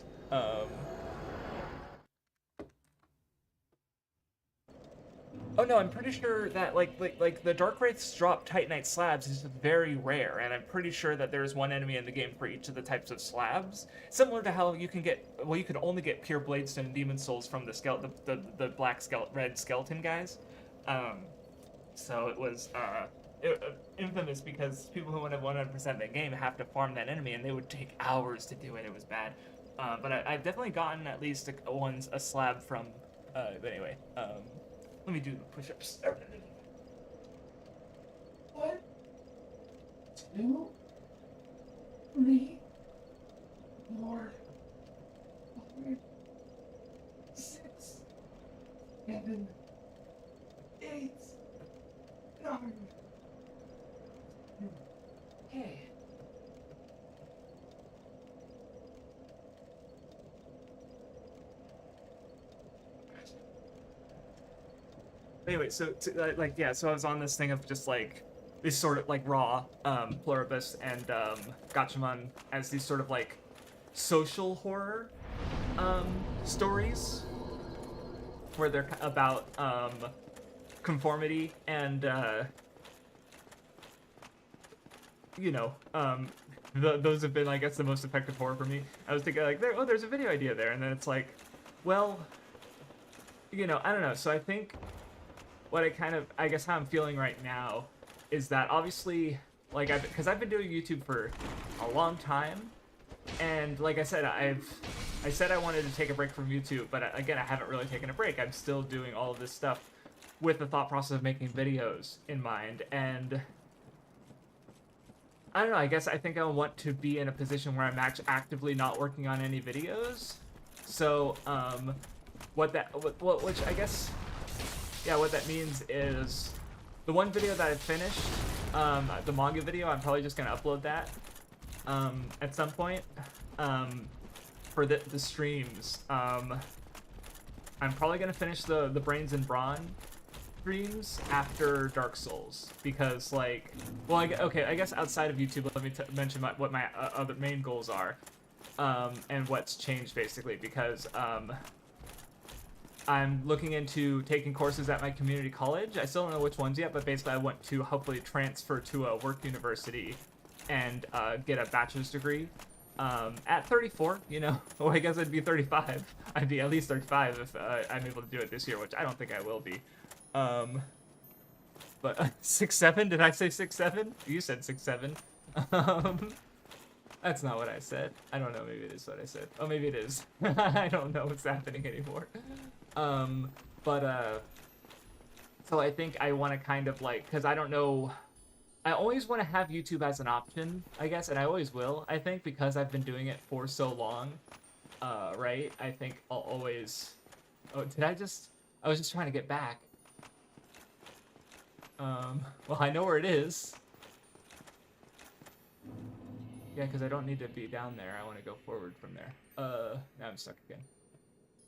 Oh no, I'm pretty sure that like the Dark Wraiths drop Titanite slabs is very rare, and I'm pretty sure that there's one enemy in the game for each of the types of slabs. Similar to how you can get, well, you could only get pure Bladestone and Demon Souls from the black red skeleton guys. So it was infamous because people who want to 100% that game have to farm that enemy, and they would take hours to do it. It was bad. But I've definitely gotten at least a slab from. But anyway. Let me do the push-ups. 1, 2, 3, 4, 5, 6, 7, 8, 9. Okay. Anyway, so I was on this thing of just like these sort of like raw Pluribus and Gatchaman as these sort of like social horror stories where they're about conformity and those have been, I guess, the most effective horror for me. I was thinking like there's a video idea there, and then it's like, well, I don't know. So I think what I guess how I'm feeling right now is that obviously, like, because I've been doing YouTube for a long time, and like I said, I said I wanted to take a break from YouTube, but again, I haven't really taken a break. I'm still doing all of this stuff with the thought process of making videos in mind, and I don't know, I guess I think I want to be in a position where I'm actively not working on any videos. So, what I guess, yeah, what that means is the one video that I finished, the manga video, I'm probably just gonna upload that. at some point, for the streams. I'm probably gonna finish the Brains and Brawn streams after Dark Souls because, like, well, okay, I guess outside of YouTube, let me mention what my other main goals are, and what's changed basically because I'm looking into taking courses at my community college. I still don't know which ones yet, but basically I want to hopefully transfer to a work university and get a bachelor's degree. At 34, you know, well, I guess I'd be 35. I'd be at least 35 if I'm able to do it this year, which I don't think I will be. But 6'7"? Did I say 6'7"? You said 6'7". That's not what I said. I don't know. Maybe it is what I said. Oh, maybe it is. I don't know what's happening anymore. So I think I want to kind of like, because I don't know. I always want to have YouTube as an option, I guess, and I always will, I think, because I've been doing it for so long, right? I think I'll always... Oh, I was just trying to get back. Well, I know where it is. Yeah, because I don't need to be down there. I want to go forward from there. Now I'm stuck again.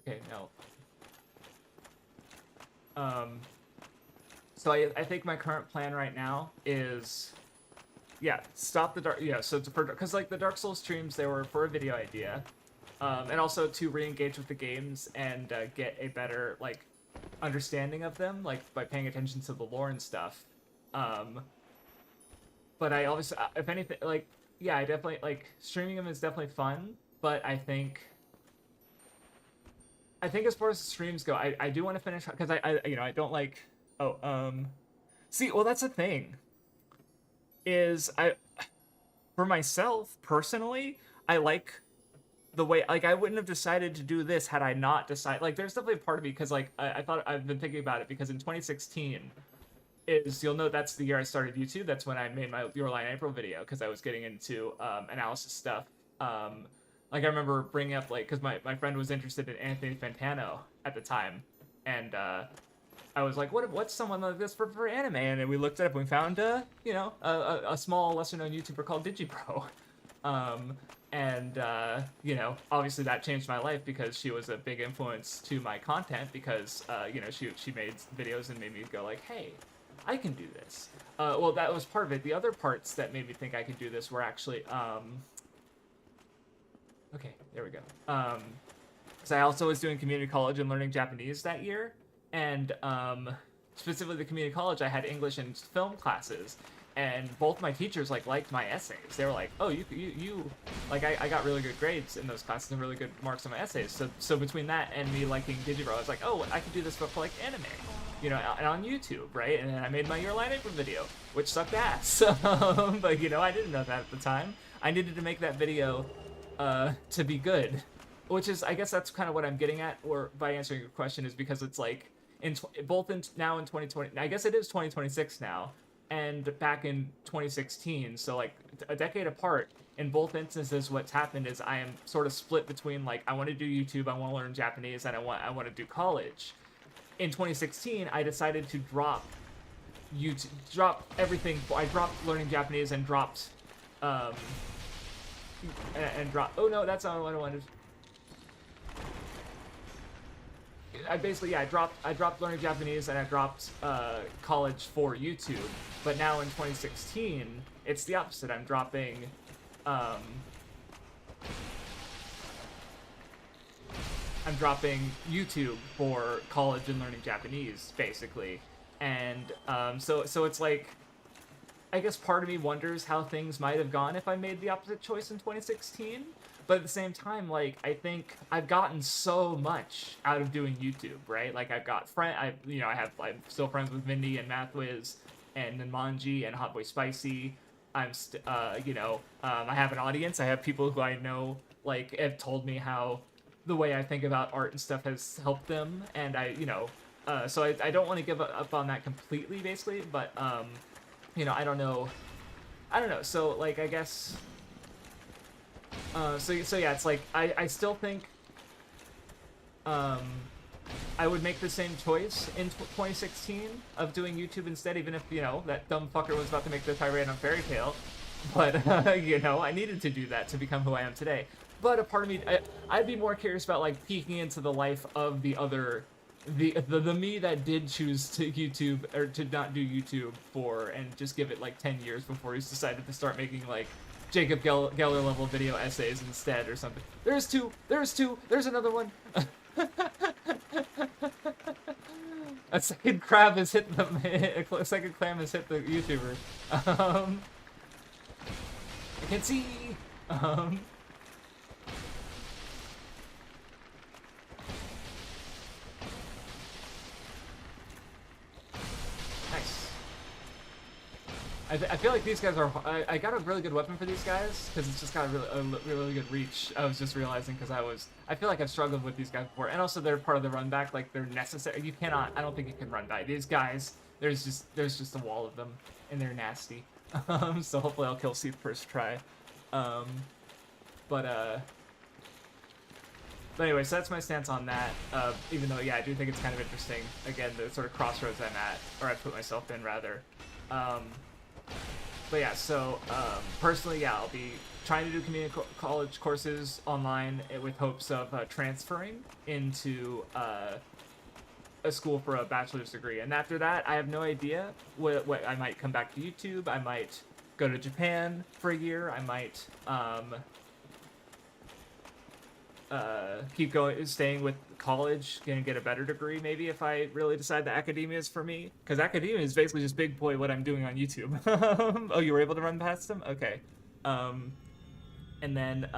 Okay, no. So I think my current plan right now is, yeah, stop the dark. Yeah, so because like the Dark Souls streams, they were for a video idea, and also to re-engage with the games and get a better like understanding of them, like by paying attention to the lore and stuff. But I obviously, if anything, like, yeah, I definitely like streaming them is definitely fun, but I think as far as the streams go, I do want to finish because I you know I don't like. Oh, see, well, that's the thing, is for myself, personally, I like the way, like, I wouldn't have decided to do this had I not decided, like, there's definitely a part of me, because, like, I thought, I've been thinking about it, because in 2016, you'll note that's the year I started YouTube, that's when I made my Your Lie in April video, because I was getting into, analysis stuff, like, I remember bringing up, like, because my friend was interested in Anthony Fantano at the time, and, I was like, what's someone like this for anime? And then we looked it up and we found, you know, a small, lesser-known YouTuber called DigiPro. You know, obviously that changed my life because she was a big influence to my content because, you know, she made videos and made me go like, hey, I can do this. Well, that was part of it. The other parts that made me think I could do this were actually, okay, there we go. Because I also was doing community college and learning Japanese that year. And specifically the community college, I had English and film classes, and both my teachers like liked my essays. They were like, "Oh, you like I got really good grades in those classes and really good marks on my essays." So between that and me liking Digibro, I was like, "Oh, I could do this for like anime, you know, and on YouTube, right?" And then I made my Your Lie in April video, which sucked ass. But you know, I didn't know that at the time. I needed to make that video to be good, which is, I guess that's kind of what I'm getting at, or by answering your question, is because it's like. Now in 2020, I guess it is 2026 now, and back in 2016, so like a decade apart. In both instances, what's happened is I am sort of split between like I want to do YouTube, I want to learn Japanese, and I want to do college. In 2016, I decided to drop everything. I dropped learning Japanese and dropped Oh no, that's not what I wanted. I basically, yeah, I dropped learning Japanese and I dropped college for YouTube. But now in 2016, it's the opposite. I'm dropping YouTube for college and learning Japanese, basically. And so it's like, I guess part of me wonders how things might have gone if I made the opposite choice in 2016. But at the same time, like, I think I've gotten so much out of doing YouTube, right? Like, I've got I'm still friends with Mindy and Mathwiz and Manji and Hotboy Spicy. I have an audience. I have people who I know, like, have told me how the way I think about art and stuff has helped them. And so I don't want to give up on that completely, basically. But, I don't know. So, like, I guess... So yeah, it's like, I still think, I would make the same choice in 2016 of doing YouTube instead, even if, that dumb fucker was about to make the tirade on Fairy Tail. But you know, I needed to do that to become who I am today. But a part of me, I'd be more curious about like peeking into the life of the other, the me that did choose to YouTube or to not do YouTube for and just give it like 10 years before he's decided to start making like Jacob Geller level video essays instead or something. There's two. There's another one. A second crab has hit the a second clam has hit the YouTuber. I can see. Nice. I feel like these guys are. I got a really good weapon for these guys because it's just got a really good reach. I was just realizing because I feel like I've struggled with these guys before, and also they're part of the run back. Like they're necessary. You cannot. I don't think you can run by these guys. There's just a wall of them, and they're nasty. So hopefully I'll kill Seath first try. But anyway, so that's my stance on that. Even though, yeah, I do think it's kind of interesting. Again, the sort of crossroads I'm at, or I put myself in, rather. But yeah, so personally, yeah, I'll be trying to do community college courses online with hopes of transferring into a school for a bachelor's degree. And after that, I have no idea what I might come back to YouTube. I might go to Japan for a year. I might keep staying with college, gonna get a better degree maybe if I really decide that academia is for me. Because academia is basically just big boy what I'm doing on YouTube. Oh, you were able to run past them? Okay. And then,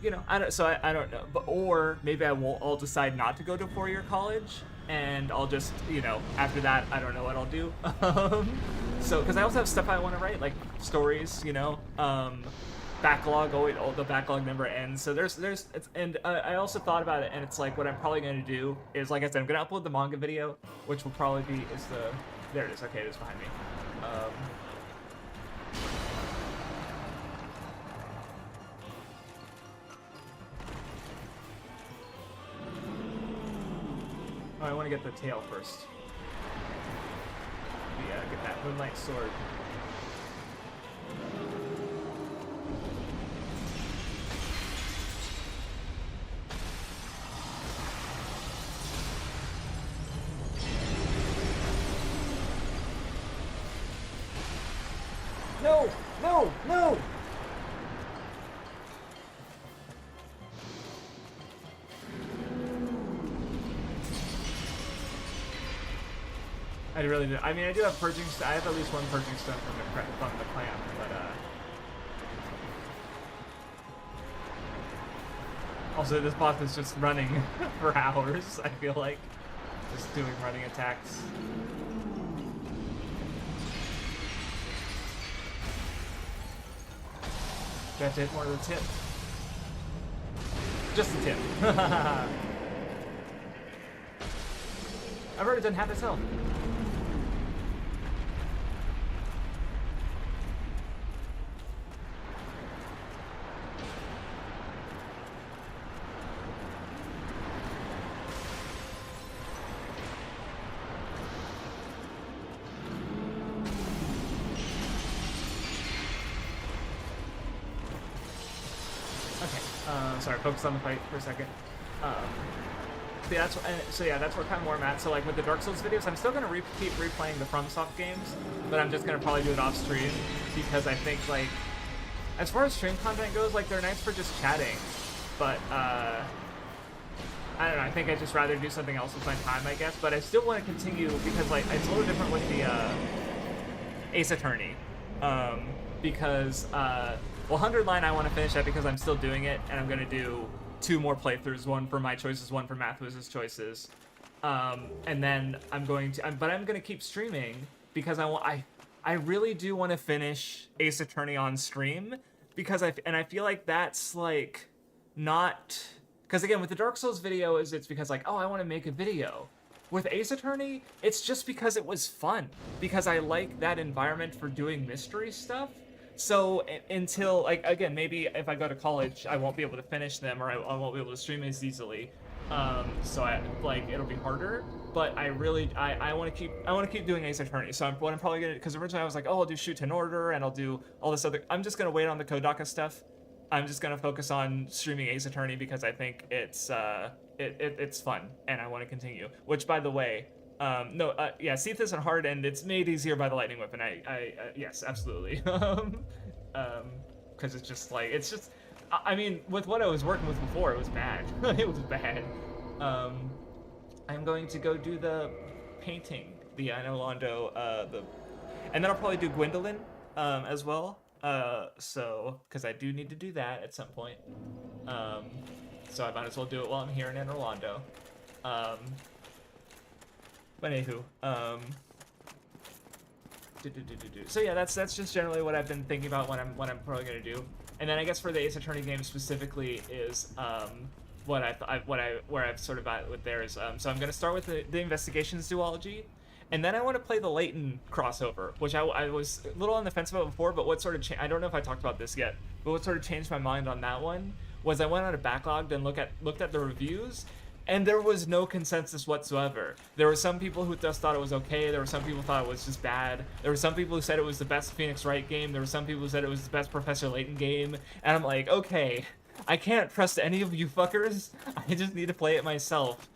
you know, I don't know. But, or maybe I'll decide not to go to a 4-year college, and I'll just, you know, after that, I don't know what I'll do. So, because I also have stuff I want to write, like stories, you know, backlog, the backlog never ends. So I also thought about it, and it's like, what I'm probably going to do is, like I said, I'm going to upload the manga video, which will probably be, there it is, okay, it is behind me. Oh, I want to get the tail first. Yeah, get that Moonlight Sword. No! No! No! I really do. I mean, I do have purging. I have at least one purging stone from the clan, but also this boss is just running for hours. I feel like just doing running attacks. Do I have to hit more of the tip? Just the tip. I've already done half his health. Sorry, focus on the fight for a second. So yeah, that's where kind of where I'm at. So like with the Dark Souls videos, I'm still gonna keep replaying the FromSoft games, but I'm just gonna probably do it off stream because I think like, as far as stream content goes, like they're nice for just chatting, but I don't know. I think I'd just rather do something else with my time, I guess. But I still want to continue because like it's a little different with the Ace Attorney, because well, 100 line I want to finish that because I'm still doing it, and I'm going to do 2 more playthroughs, one for my choices, one for Mathwiz's choices. And then I'm going to keep streaming because I really do want to finish Ace Attorney on stream because I feel like that's like not, because again, with the Dark Souls video it's because like, oh, I want to make a video. With Ace Attorney, it's just because it was fun, because I like that environment for doing mystery stuff. So until, like, again, maybe if I go to college, I won't be able to finish them, or I won't be able to stream as easily. So I like it'll be harder, but I really I want to keep doing Ace Attorney. So what I'm probably gonna, because originally I was like, oh, I'll do Shoot in Order and I'll do all this other. I'm just gonna wait on the Kodaka stuff. I'm just gonna focus on streaming Ace Attorney because I think it's fun and I want to continue. Which, by the way, yeah, Seath isn't hard and it's made easier by the lightning whip, and yes, absolutely. Because it's just like I mean, with what I was working with before, it was bad. It was bad. I'm going to go do the painting, the Inolondo, and then I'll probably do Gwendolyn, as well. So, because I do need to do that at some point. So I might as well do it while I'm here in Anne Rolando. But anywho, so yeah, that's just generally what I've been thinking about what I'm probably gonna do. And then I guess for the Ace Attorney game specifically is where I've sort of at with there is so I'm gonna start with the investigations duology, and then I want to play the Leighton crossover, which I was a little on the fence about before, but what sort of I don't know if I talked about this yet, but what sort of changed my mind on that one was I went on a backlog and looked at the reviews. And there was no consensus whatsoever. There were some people who just thought it was okay. There were some people who thought it was just bad. There were some people who said it was the best Phoenix Wright game. There were some people who said it was the best Professor Layton game. And I'm like, okay, I can't trust any of you fuckers. I just need to play it myself.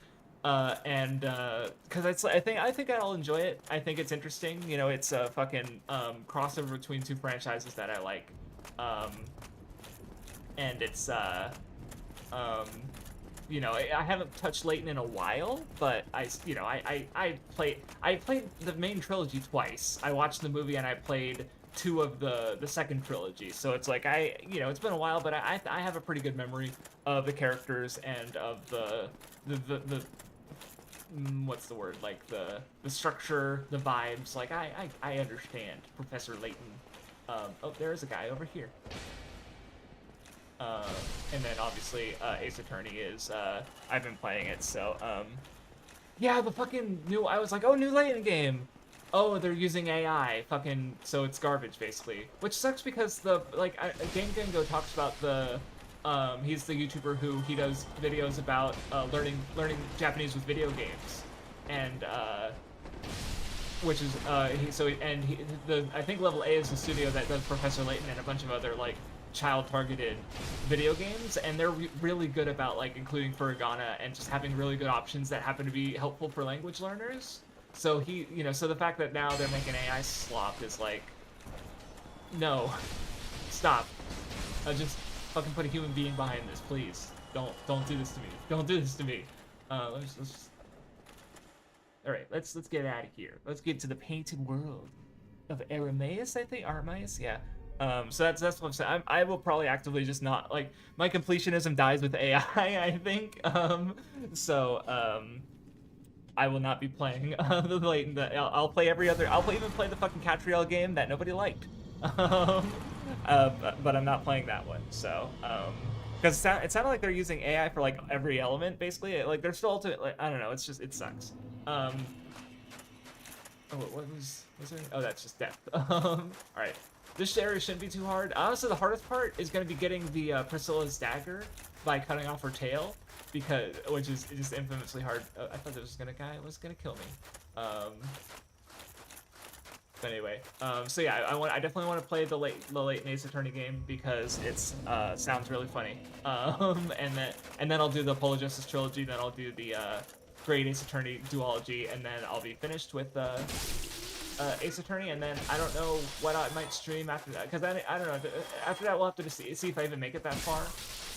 Because I think I'll enjoy it. I think it's interesting. You know, it's a fucking crossover between two franchises that I like. And it's you know, I haven't touched Layton in a while, but I played the main trilogy twice. I watched the movie and I played 2 of the second trilogy. So it's like it's been a while, but I have a pretty good memory of the characters and of the what's the word, like the structure, the vibes. Like I understand Professor Layton. Oh, there is a guy over here. And then obviously Ace Attorney is I've been playing it, so yeah, the fucking I was like, oh, new Layton game. Oh, they're using AI, fucking, so it's garbage basically, which sucks because Game Go talks about the he's the YouTuber who he does videos about learning Japanese with video games, and which is I think Level A is the studio that does Professor Layton and a bunch of other like child-targeted video games, and they're really good about like including furigana and just having really good options that happen to be helpful for language learners. So so the fact that now they're making AI slop is like, no, stop. Just fucking put a human being behind this, please. Don't do this to me. Don't do this to me. Let's just... All right, let's get out of here. Let's get to the painted world of Arameus, I think. Arameus, yeah. So that's what I'm saying. I will probably actively just not, like, my completionism dies with AI, I think. I will not be playing the Layton. I'll play every other. I'll even play the fucking Catriel game that nobody liked. But I'm not playing that one. So because it sounded like they're using AI for like every element, basically. Like they're still like, I don't know. It's just, it sucks. Oh, what was there? Oh, that's just death. All right. This area shouldn't be too hard. Honestly, the hardest part is going to be getting the Priscilla's dagger by cutting off her tail, which is just infamously hard. I thought this was gonna kill me. But anyway, so yeah, I definitely want to play the Layton Ace Attorney game because it's sounds really funny. And then I'll do the Polo Justice trilogy. Then I'll do the Great Ace Attorney duology, and then I'll be finished with Ace Attorney, and then I don't know what I might stream after that, because I don't know. After that, we'll have to see if I even make it that far,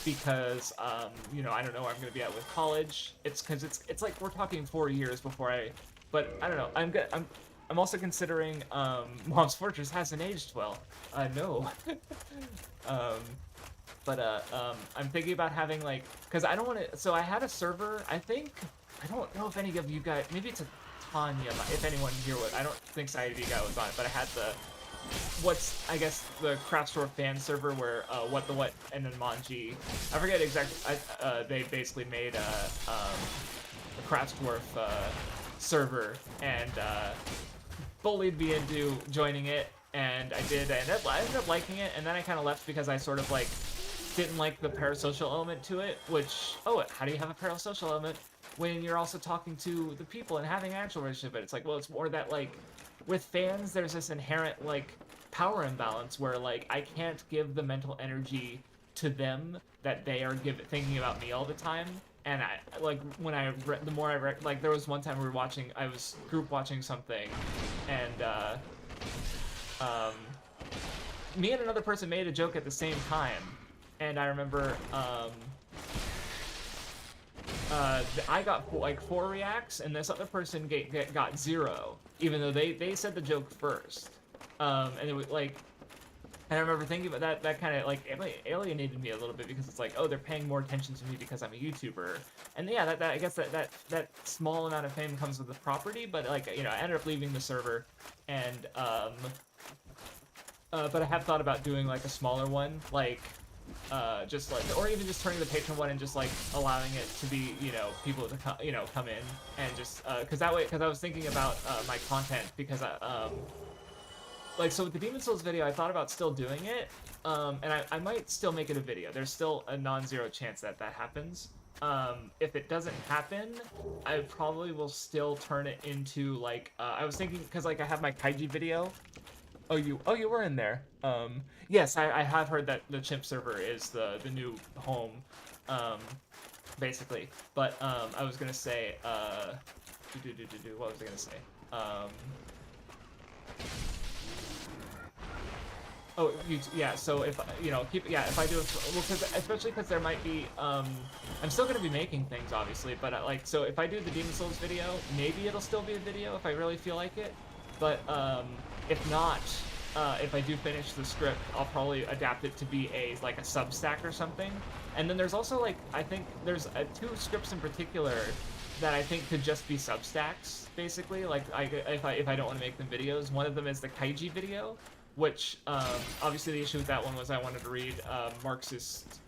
because I don't know where I'm going to be at with college. It's like we're talking 4 years before but I don't know. I'm also considering Mom's Fortress hasn't aged well. No. I'm thinking about having because I don't want to. So I had a server. I don't know if any of you guys. Maybe it's a Tanya, if anyone here would. I don't think Side of you guy was on it, but I had the craft store fan server where what and then Manji, I forget exactly. They basically made a craft dwarf server and bullied me into joining it, and I ended up liking it, and then I kind of left because I sort of didn't like the parasocial element to it, which, oh, how do you have a parasocial element when you're also talking to the people and having an actual relationship? But it's like, well, it's more that, like, with fans, there's this inherent, like, power imbalance where, like, I can't give the mental energy to them that they are thinking about me all the time. And I, like, when I read, the more I read, like, there was one time I was group watching something, and, me and another person made a joke at the same time, and I remember, I got like 4 reacts, and this other person got 0, even though they said the joke first. And it was like, and I remember thinking about that. That kind of like alienated me a little bit because it's like, oh, they're paying more attention to me because I'm a YouTuber, and yeah, I guess that small amount of fame comes with the property. But like, you know, I ended up leaving the server, and but I have thought about doing like a smaller one, like. Just like, or even just turning the patron one and just like allowing it to be, you know, people to come in and just, because I was thinking about my content, because like, so with the Demon Souls video, I thought about still doing it, and I might still make it a video. There's still a non-zero chance that happens. If it doesn't happen, I probably will still turn it into like, I was thinking, because like I have my Kaiji video. Oh, you were in there. Yes, I have heard that the Chimp server is the new home, basically. But I was gonna say, what was I gonna say? Oh, yeah. So if if I do it, well, especially because there might be, I'm still gonna be making things, obviously, but like, so if I do the Demon Souls video, maybe it'll still be a video if I really feel like it. But if not, if I do finish the script, I'll probably adapt it to be like a Substack or something. And then there's also like, I think there's 2 scripts in particular that I think could just be Substacks, basically. Like if I don't want to make them videos. One of them is the Kaiji video, which obviously the issue with that one was I wanted to read Marxist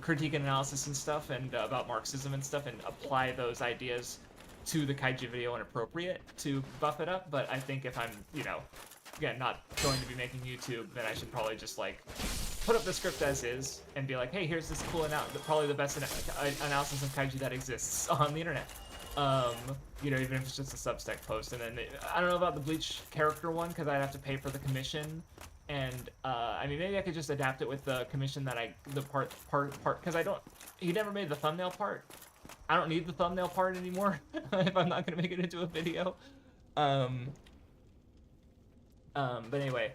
critique and analysis and stuff, and about Marxism and stuff, and apply those ideas to the Kaiji video when appropriate to buff it up. But I think if I'm, you know, again, not going to be making YouTube, then I should probably just like put up the script as is and be like, hey, here's this cool probably the best analysis of Kaiji that exists on the internet. You know, even if it's just a Substack post. And then I don't know about the Bleach character one, because I'd have to pay for the commission. And I mean, maybe I could just adapt it with the commission that the part, because he never made the thumbnail part. I don't need the thumbnail part anymore if I'm not gonna make it into a video. But anyway,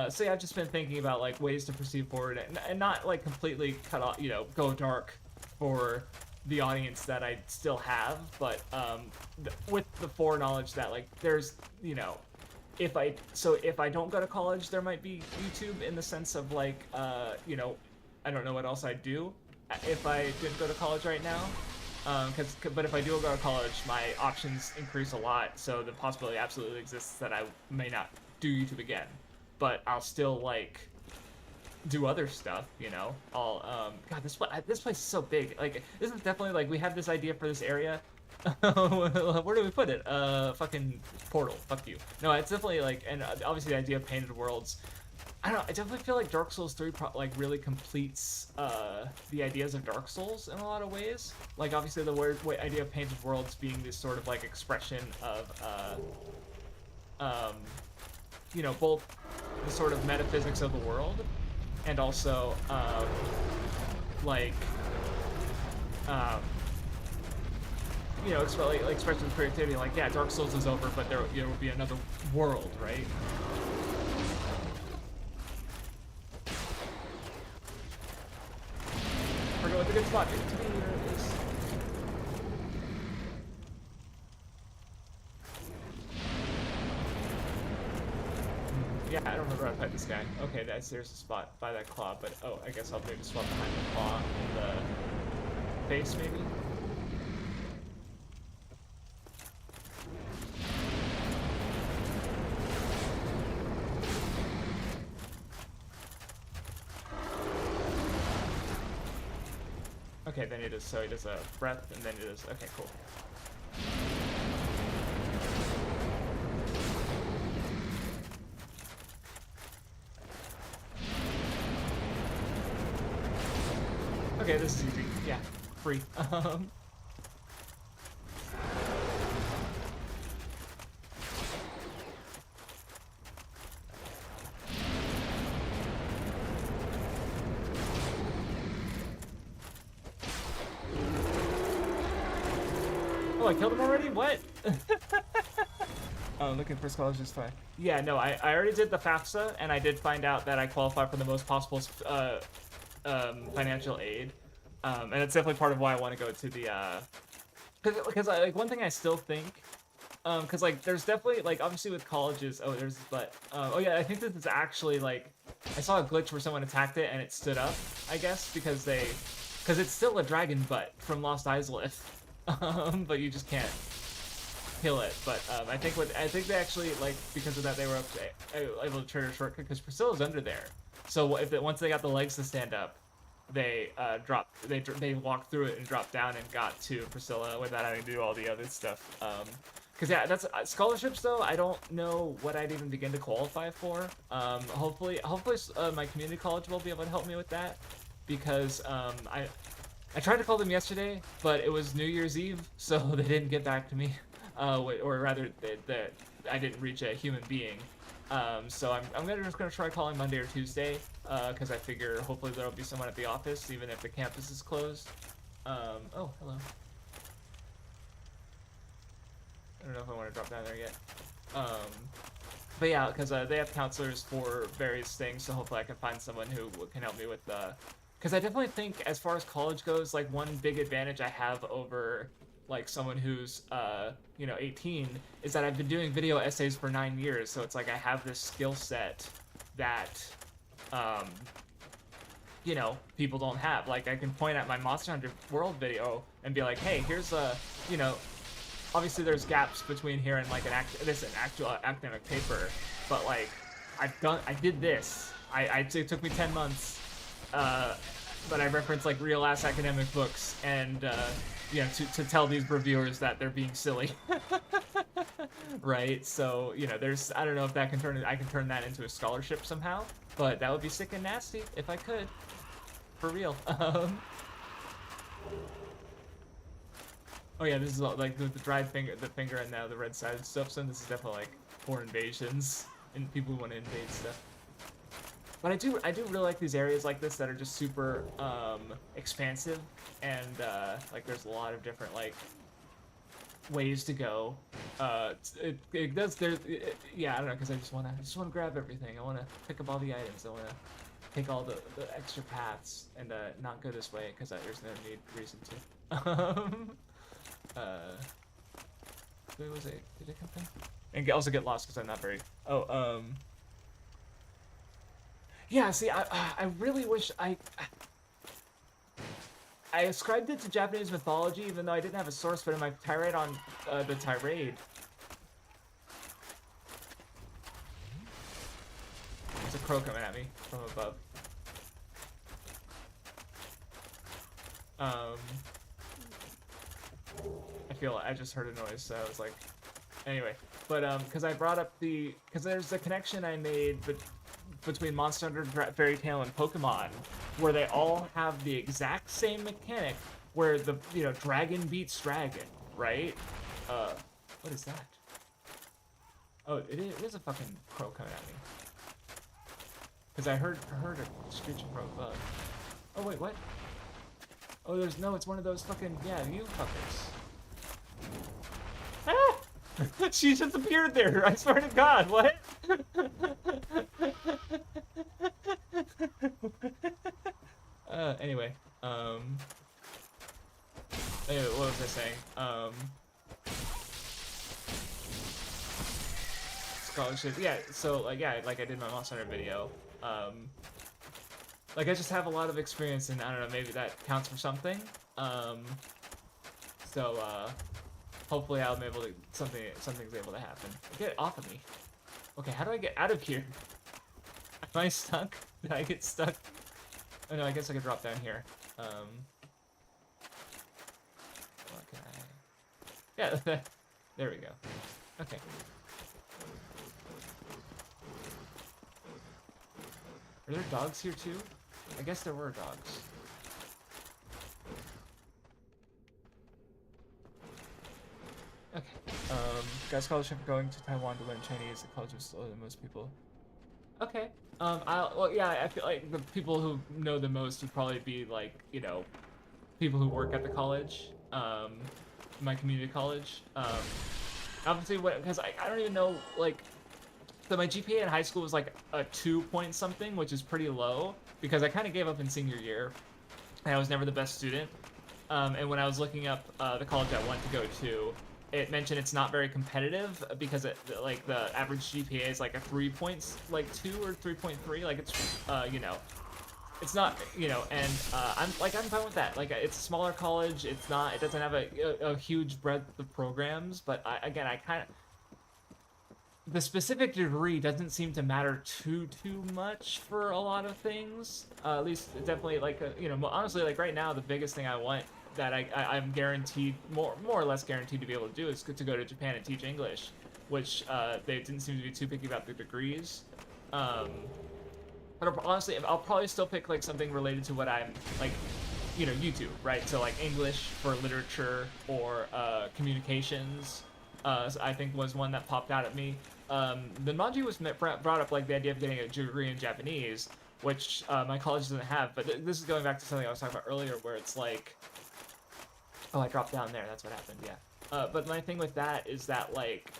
so yeah, I've just been thinking about like ways to proceed forward and not like completely cut off, you know, go dark for the audience that I still have, but with the foreknowledge that like there's, you know, if I don't go to college, there might be YouTube in the sense of like, you know, I don't know what else I'd do if I didn't go to college right now. But if I do go to college, my options increase a lot, so the possibility absolutely exists that I may not do YouTube again. But I'll still, like, do other stuff, you know? I'll, God, this place is so big. Like, this is definitely, like, we have this idea for this area. Where do we put it? Fucking portal. Fuck you. No, it's definitely, like, and obviously the idea of painted worlds. I don't know, I definitely feel like Dark Souls 3 like really completes the ideas of Dark Souls in a lot of ways. Like obviously the idea of painted worlds being this sort of like expression of you know, both the sort of metaphysics of the world and also like you know, it's like expression of creativity. Like yeah, Dark Souls is over, but there will be another world, right? It's a good spot. Yeah, I don't remember how to fight this guy. Okay, there's a spot by that claw, but oh, I guess I'll maybe swap behind the claw in the face, maybe? Okay, then he does a breath, and then it is, okay, cool. Okay, this is easy. Yeah, free. Oh, I killed him already? What? Oh, looking for scholarships fine. Yeah, no, I already did the FAFSA, and I did find out that I qualify for the most possible financial aid. And it's definitely part of why I want to go to the, because like, one thing I still think, because, like, there's definitely, like, obviously with colleges, oh, there's this butt. Oh, yeah, I think this is actually, like, I saw a glitch where someone attacked it, and it stood up, I guess, because it's still a dragon butt from Lost Islith. But you just can't kill it. But I think they actually, like, because of that, they were able to trigger a shortcut because Priscilla's under there. So once they got the legs to stand up, they they walked through it and dropped down and got to Priscilla without having to do all the other stuff. Because yeah, that's scholarships though. I don't know what I'd even begin to qualify for. Hopefully my community college will be able to help me with that because I tried to call them yesterday, but it was New Year's Eve, so they didn't get back to me. Or rather, I didn't reach a human being. So I'm just gonna try calling Monday or Tuesday, because I figure hopefully there'll be someone at the office, even if the campus is closed. Oh, hello. I don't know if I want to drop down there yet. But yeah, because they have counselors for various things, so hopefully I can find someone who can help me with because I definitely think as far as college goes, like one big advantage I have over like someone who's 18 is that I've been doing video essays for 9 years, so it's like I have this skill set that people don't have. Like I can point at my Monster Hunter World video and be like, hey, here's obviously there's gaps between here and like an actual academic paper, but like I did this. It took me 10 months, but I reference like real ass academic books and to tell these reviewers that they're being silly. Right? So, I don't know if I can turn that into a scholarship somehow, but that would be sick and nasty if I could. For real. Oh yeah, this is all, like the dried finger, the finger and now the red sided stuff, so this is definitely like for invasions and people who want to invade stuff. But I do really like these areas like this that are just super expansive and like there's a lot of different like ways to go. Yeah, I don't know, because I just wanna grab everything. I wanna pick up all the items. I wanna take all the extra paths and not go this way because there's no reason to. Where was it? Did it come through? And also get lost because I'm not very. Yeah, see, I really wish I ascribed it to Japanese mythology, even though I didn't have a source, but in my tirade on the tirade. There's a crow coming at me from above. I just heard a noise, so I was like, anyway. But because I brought up because there's a connection I made between Monster Hunter, Fairy Tail, and Pokemon, where they all have the exact same mechanic, where the dragon beats dragon, right? What is that? Oh, it is a fucking crow coming at me. Because I heard a screeching crow above. Oh wait, what? Oh, it's one of those fucking you fuckers. Ah! She just appeared there. I swear to God, what? Anyway, what was I saying? Scholarship, yeah. So like I did my Monster Hunter video. Like I just have a lot of experience, and I don't know, maybe that counts for something. Hopefully I'll be able to something's able to happen. Get off of me. Okay, how do I get out of here? Am I stuck? Did I get stuck? Oh no, I guess I could drop down here. What can I? Yeah, there we go. Okay. Are there dogs here too? I guess there were dogs. got a scholarship for going to Taiwan to learn Chinese. The college is slower than most people. Okay. Well, yeah, I feel like the people who know the most would probably be like, you know, people who work at the college, my community college. Obviously, because I don't even know, like, so my GPA in high school was like a 2 point something, which is pretty low because I kind of gave up in senior year, and I was never the best student. And when I was looking up the college I want to go to, it mentioned it's not very competitive because like the average GPA is like a 3 points, like 2 or 3.3. Like it's, you know, it's not, you know, and I'm fine with that. Like it's a smaller college. It doesn't have a huge breadth of programs. But again, I kind of, the specific degree doesn't seem to matter too much for a lot of things. At least definitely like you know, honestly, like right now the biggest thing I want that I'm guaranteed, more or less guaranteed to be able to do is to go to Japan and teach English, which they didn't seem to be too picky about the degrees. But honestly, I'll probably still pick like something related to what I'm like, you know, YouTube, right? So like English for literature or communications. I think was one that popped out at me. The Manji was brought up like the idea of getting a degree in Japanese, which my college doesn't have. But this is going back to something I was talking about earlier, where it's like, oh, I dropped down there. That's what happened. Yeah. But my thing with that is that like,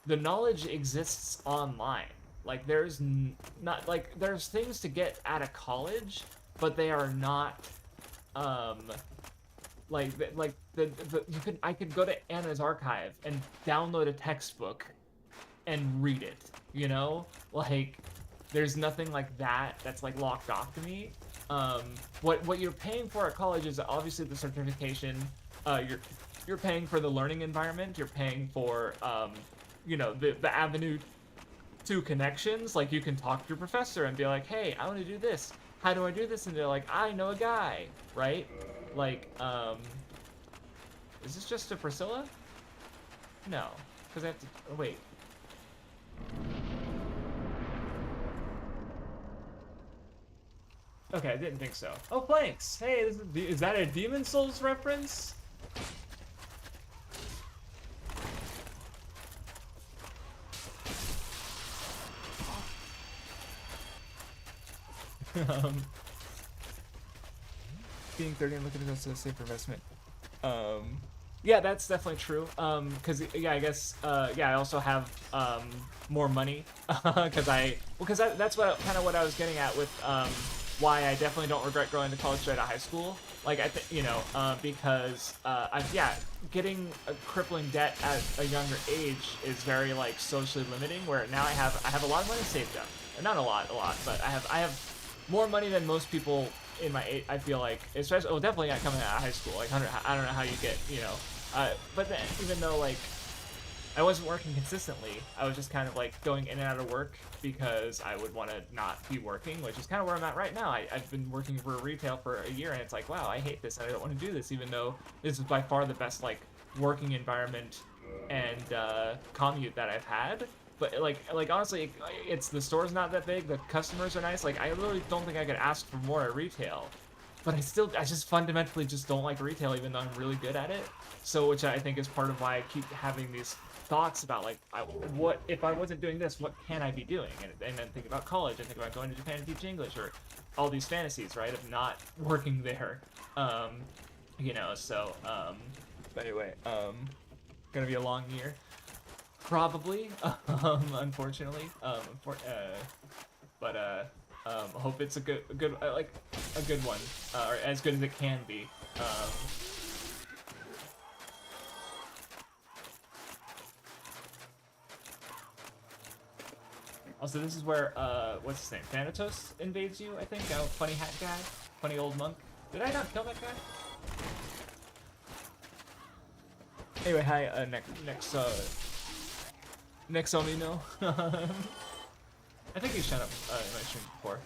the knowledge exists online. Like there's not like there's things to get out of college, but they are not. I could go to Anna's archive and download a textbook and read it, you know? Like there's nothing like that that's like locked off to me. What you're paying for at college is obviously the certification. You're paying for the learning environment. You're paying for you know, the avenue to connections. Like you can talk to your professor and be like, hey, I want to do this. How do I do this? And they're like, I know a guy, right? Like, is this just a Priscilla? No, because I have to, oh, wait. Okay, I didn't think so. Oh, Planks! Hey, is that a Demon Souls reference? Being 30 and looking to go to a safer investment. Yeah, that's definitely true. Cause yeah, I guess yeah, I also have more money because that's what I was getting at with why I definitely don't regret going to college straight out of high school. Like I think, you know, because getting a crippling debt at a younger age is very like socially limiting. Where now I have a lot of money saved up, not a lot, but I have more money than most people in my age. I feel like, especially, well, definitely not coming out of high school. Like I don't know how you get, you know, but then, even though like I wasn't working consistently, I was just kind of like going in and out of work because I would want to not be working, which is kind of where I'm at right now. I've been working for retail for a year, and it's like, wow, I hate this. I don't want to do this, even though this is by far the best like working environment and commute that I've had. But like honestly, it's the store's not that big. The customers are nice. Like I really don't think I could ask for more at retail. But I just fundamentally just don't like retail, even though I'm really good at it. So, which I think is part of why I keep having these thoughts about like, what if I wasn't doing this? What can I be doing? And then think about college and think about going to Japan to teach English, or all these fantasies, right, of not working there. You know. So, but anyway, gonna be a long year. Probably, unfortunately, but hope it's a good one, or as good as it can be. Also, this is where what's his name? Thanatos invades you, I think. Funny hat guy, funny old monk. Did I not kill that guy? Anyway, hi, next Omino. I think he's shown up in my stream before,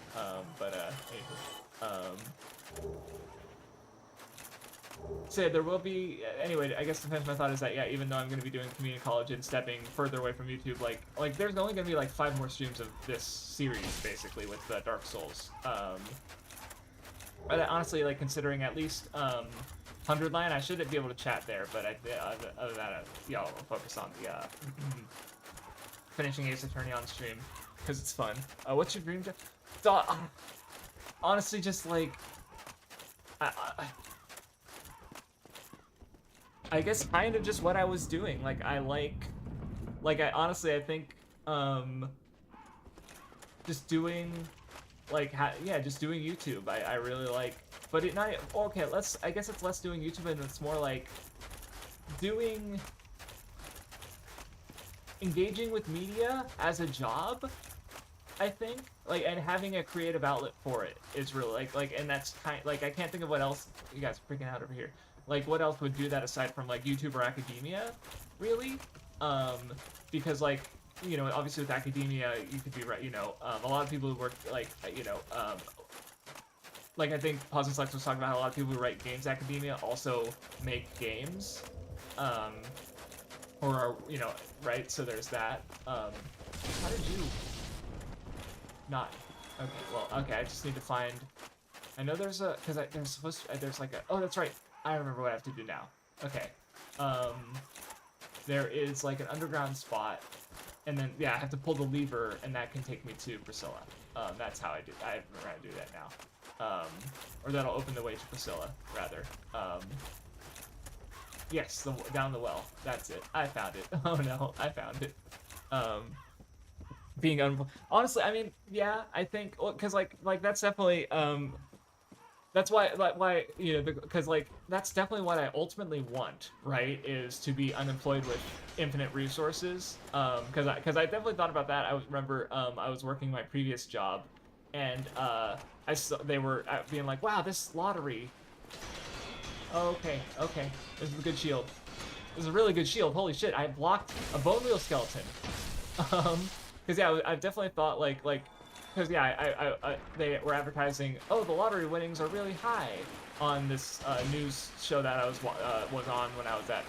so there will be, anyway, I guess sometimes my thought is that, yeah, even though I'm going to be doing community college and stepping further away from YouTube, like there's only going to be like 5 more streams of this series, basically, with Dark Souls. But honestly, like, considering at least, 100 line. I should be able to chat there, but other than that, yeah, I'll focus on the finishing Ace Attorney on stream because it's fun. What's your dream job? Honestly, just like I guess kind of just what I was doing. Like I honestly I think just doing like just doing YouTube. I really like, but it not okay. I guess it's less doing YouTube and it's more like engaging with media as a job. I think like and having a creative outlet for it is really and that's kind like I can't think of what else. You guys are freaking out over here. Like what else would do that aside from like YouTube or academia, really? Because like obviously with academia you could be right. A lot of people who work like like I think Pause and Select was talking about how a lot of people who write games academia also make games, or are right. So there's that. How did you? Not. Okay, well, okay, I just need to find... I know there's a... Because there's supposed to... There's like a... Oh, that's right. I remember what I have to do now. Okay. There is like an underground spot. And then, yeah, I have to pull the lever, and that can take me to Priscilla. That's how I remember how to do that now. Or that'll open the way to Priscilla, rather. Yes, down the well. That's it. I found it. Oh, no. I found it. Honestly, I mean, yeah, I think because like that's definitely that's why because like that's definitely what I ultimately want, right? Is to be unemployed with infinite resources. Because I definitely thought about that. I remember I was working my previous job, and they were being like, wow, this lottery. Oh, okay, this is a good shield. This is a really good shield. Holy shit, I blocked a bone wheel skeleton. Because yeah, I've definitely thought because yeah, they were advertising, oh, the lottery winnings are really high on this news show that I was on when I was at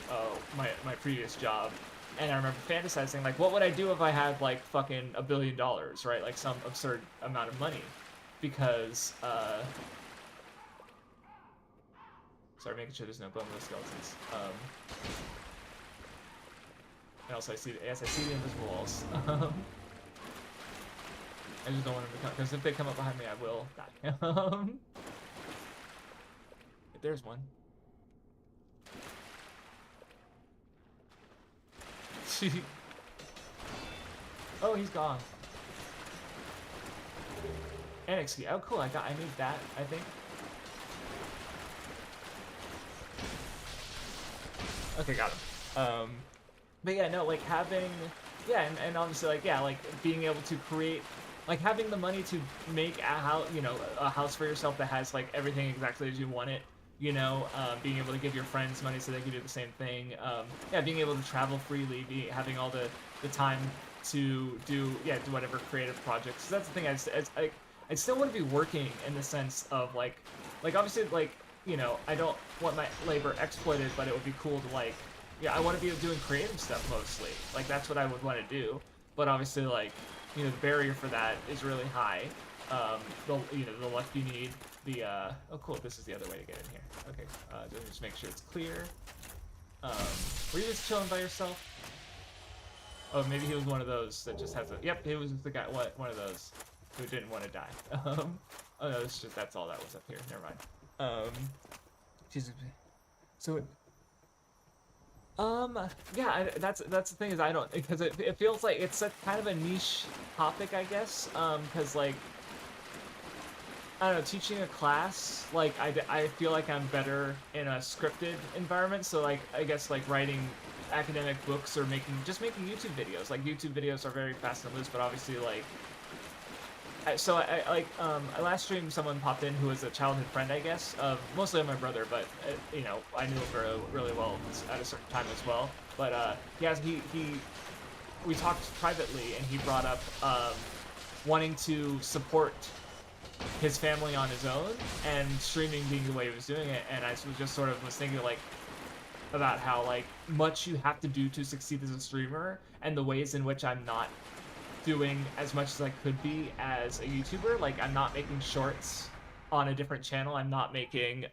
my previous job, and I remember fantasizing like, what would I do if I had like fucking $1 billion, right? Like some absurd amount of money, because sorry, making sure there's no bone wheel skeletons. And also I see the invisible walls. I just don't want them to come, because if they come up behind me, I will die. There's one. Oh, he's gone. And XP. Oh, cool. I need that, I think. Okay, got him. But yeah, no, like having, yeah, and obviously like, yeah, like being able to create, like having the money to make a house, a house for yourself that has like everything exactly as you want it, being able to give your friends money so they can do the same thing, yeah, being able to travel freely, having all the time to do whatever creative projects. So that's the thing. I still want to be working in the sense of like obviously like, I don't want my labor exploited, but it would be cool to like, yeah, I want to be doing creative stuff mostly. Like that's what I would want to do. But obviously like, the barrier for that is really high. The luck you need, oh cool, this is the other way to get in here. Okay, just make sure it's clear. Were you just chilling by yourself? Oh, maybe he was one of those that just has a, yep, he was the guy, one of those who didn't want to die. Oh no, that's all that was up here, never mind. Jesus. So yeah, that's the thing is I don't, because it feels like it's kind of a niche topic, I guess, because like, I don't know, teaching a class, like I feel like I'm better in a scripted environment, so like I guess like writing academic books or making YouTube videos. Like YouTube videos are very fast and loose, but obviously like, so I last stream someone popped in who was a childhood friend, I guess, mostly my brother, but I knew him really well at a certain time as well. But we talked privately, and he brought up wanting to support his family on his own, and streaming being the way he was doing it. And I was just sort of thinking like about how like much you have to do to succeed as a streamer, and the ways in which I'm not doing as much as I could be as a YouTuber. Like I'm not making shorts on a different channel. I'm not making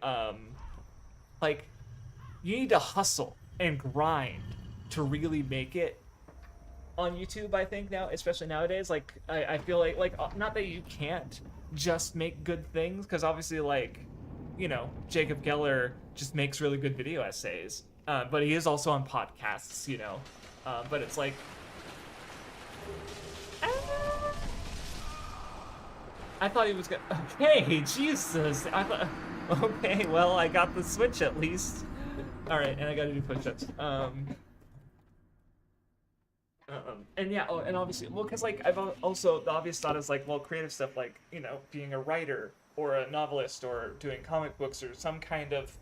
like you need to hustle and grind to really make it on YouTube, I think now, especially nowadays. Like I feel like not that you can't just make good things, because obviously, like, you know, Jacob Geller just makes really good video essays, but he is also on podcasts, you know. But it's like, I thought he was gonna. Okay, Jesus. I thought. Okay, well, I got the switch at least. All right, and I gotta do push-ups. And yeah, oh, and obviously, well, because like I've also, the obvious thought is like, well, creative stuff like, you know, being a writer or a novelist or doing comic books or some kind of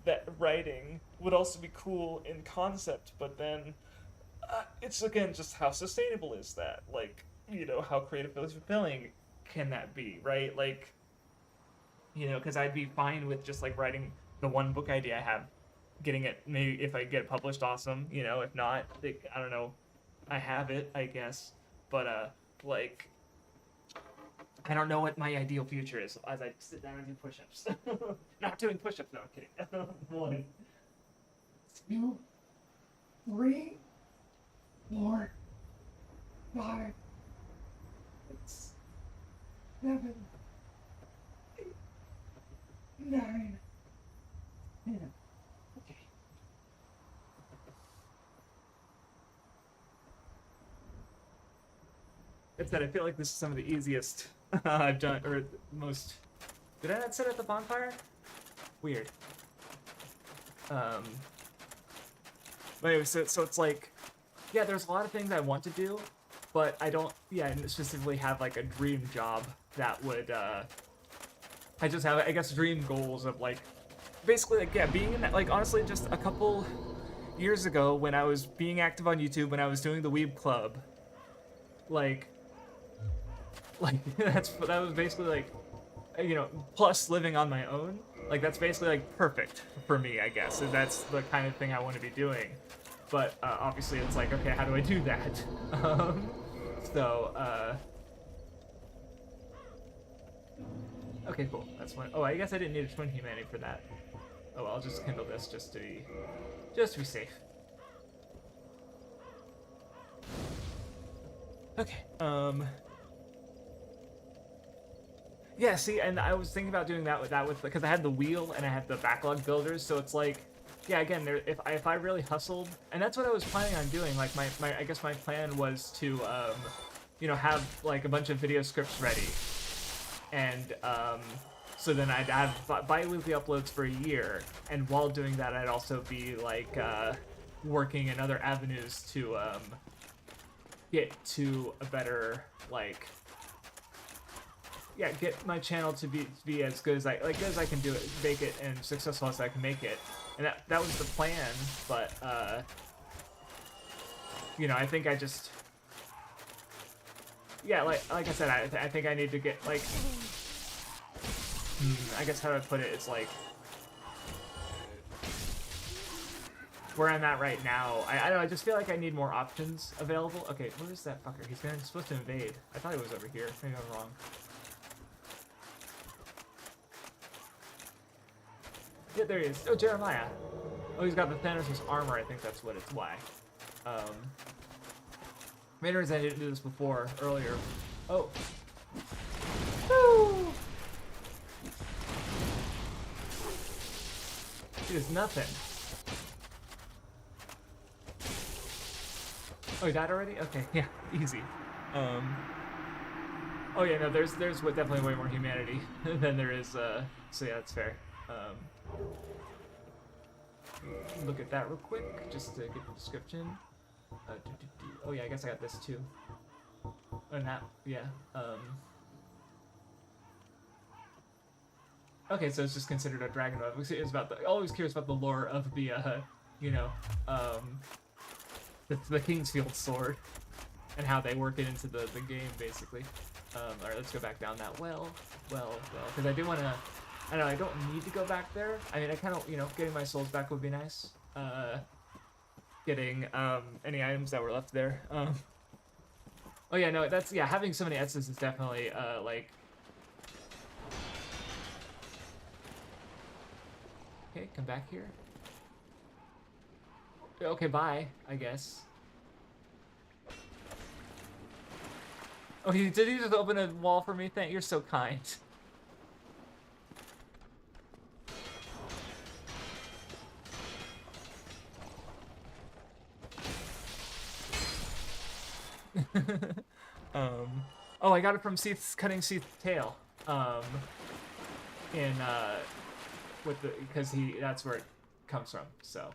that writing would also be cool in concept, but then it's again just how sustainable is that? Like, you know, how creatively fulfilling can that be, right? Like, you know, because I'd be fine with just like writing the one book idea I have, getting it, maybe if I get it published, awesome, you know. If not, like, I don't know, I have it, I guess. But like, I don't know what my ideal future is as I sit down and do push-ups. Not doing push-ups, no, I'm kidding. 1, 2, 3, 4, 5, 6, 7, 8, 9, 10. Okay. That said, I feel like this is some of the easiest I've done, or most. Did I not sit at the bonfire? Weird. But anyway, so it's like, yeah, there's a lot of things I want to do, but I don't, yeah, specifically have like a dream job that would, I just have, I guess, dream goals of like, basically like, yeah, being in that, like, honestly, just a couple years ago when I was being active on YouTube, when I was doing the Weeb Club, like that was basically like, you know, plus living on my own, like that's basically like perfect for me, I guess. And that's the kind of thing I want to be doing. But obviously it's like, okay, how do I do that? Okay, cool. That's one. Oh, I guess I didn't need a twin humanity for that. Oh, I'll just kindle this just to be safe. Okay. Yeah, see, and I was thinking about doing that with because I had the wheel and I had the backlog builders, so it's like, yeah, again, if I really hustled, and that's what I was planning on doing. Like my I guess my plan was to you know, have like a bunch of video scripts ready, and so then I'd have bi-weekly uploads for a year, and while doing that, I'd also be like working in other avenues to get to a better, like, yeah, get my channel to be as good as I can do it, make it, and successful as I can make it. And that was the plan, but you know, I think I just, yeah, like I said, I think I need to get like, I guess how do I put it? It's like where I'm at right now. I don't know. I just feel like I need more options available. Okay, where is that fucker? He's supposed to invade. I thought he was over here. Maybe I'm wrong. Yeah, there he is. Oh, Jeremiah. Oh, he's got the Thanos' armor. I think that's what it's why. Main reason I didn't do this earlier. Oh. Woo! He does nothing. Oh, he died already? Okay, yeah, easy. Oh yeah, no, there's definitely way more humanity than there is, so yeah, that's fair. Look at that real quick, just to get the description. Oh yeah, I guess I got this too. And that, yeah. Okay, so it's just considered a dragon mode. It's about always curious about the lore of the, you know, the Kingsfield sword and how they work it into the game, basically. All right, let's go back down that well, because I do want to. I know I don't need to go back there. I mean, I kind of, you know, getting my souls back would be nice. Getting any items that were left there. Oh yeah, no, that's, yeah, having so many S's is definitely like. Okay, come back here. Okay, bye, I guess. Oh, did he just open a wall for me? You're so kind. Oh, I got it from Seath's cutting Seath's tail. Because that's where it comes from. So.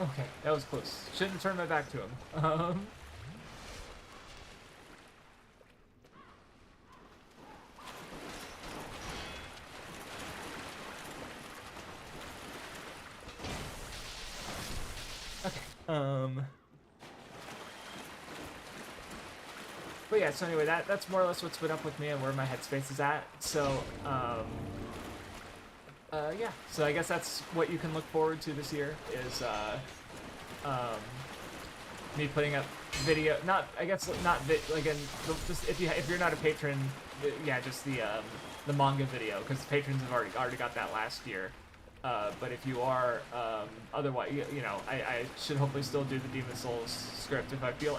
Okay, that was close. Shouldn't turn my back to him. Okay. But yeah, so anyway, that's more or less what's been up with me and where my headspace is at. So, yeah. So I guess that's what you can look forward to this year is me putting up video. Not, I guess, not again. Just if you're not a patron, yeah, just the manga video because patrons have already got that last year. But if you are, otherwise, you know, I should hopefully still do the Demon Souls script if I feel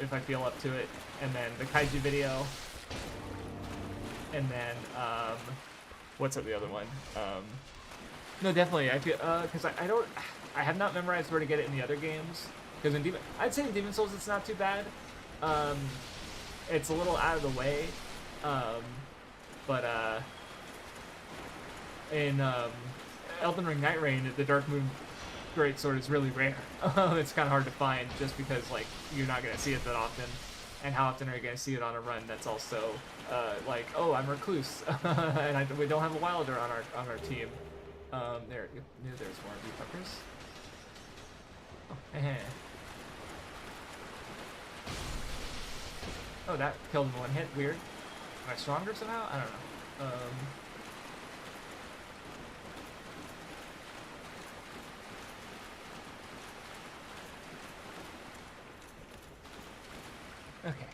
if I feel up to it, and then the kaiju video, and then what's up the other one? No, definitely I feel because I have not memorized where to get it in the other games because I'd say in Demon Souls it's not too bad. It's a little out of the way, but in Elden Ring Night Rain, the Dark Moon Greatsword is really rare. It's kind of hard to find just because like you're not gonna see it that often, and how often are you gonna see it on a run that's also like, oh, I'm recluse and we don't have a wilder on our team. There, you knew there's more of you fuckers. Oh, oh, that killed him in one hit. Weird. Am I stronger somehow? I don't know. Okay.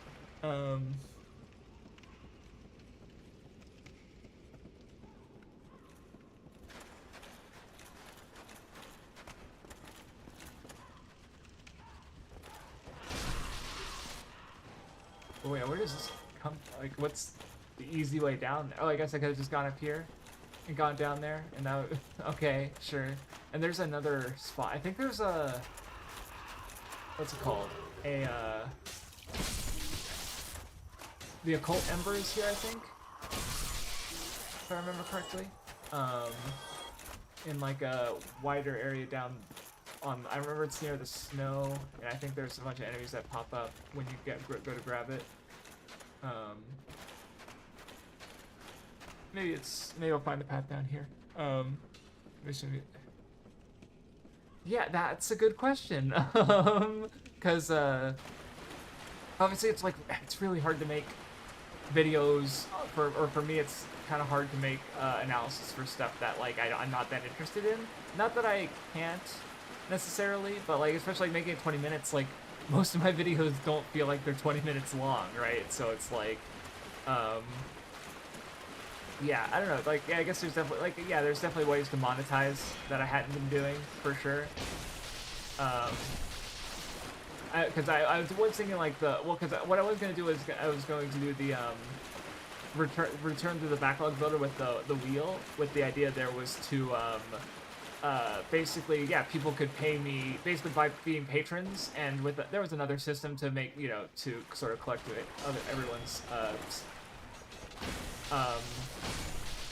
Oh, wait, where does this come? Like, what's the easy way down? Oh, I guess I could have just gone up here and gone down there, and now. Okay, sure. And there's another spot. I think there's a. What's it called? The Occult Ember is here, I think, if I remember correctly. In like a wider area down on, I remember it's near the snow, and I think there's a bunch of enemies that pop up when you go to grab it. Maybe I'll find the path down here. Yeah, that's a good question. Because obviously it's really hard to make videos for me it's kind of hard to make analysis for stuff that like I'm not that interested in. Not that I can't necessarily, but like especially like, making it 20 minutes, like most of my videos don't feel like they're 20 minutes long, right? So it's like yeah, I don't know, like yeah, I guess there's definitely ways to monetize that I hadn't been doing for sure. Because I was thinking like because what I was gonna do is I was going to do the return to the backlog builder with the wheel, with the idea there was to basically, yeah, people could pay me basically by being patrons, and there was another system to make, you know, to sort of collect everyone's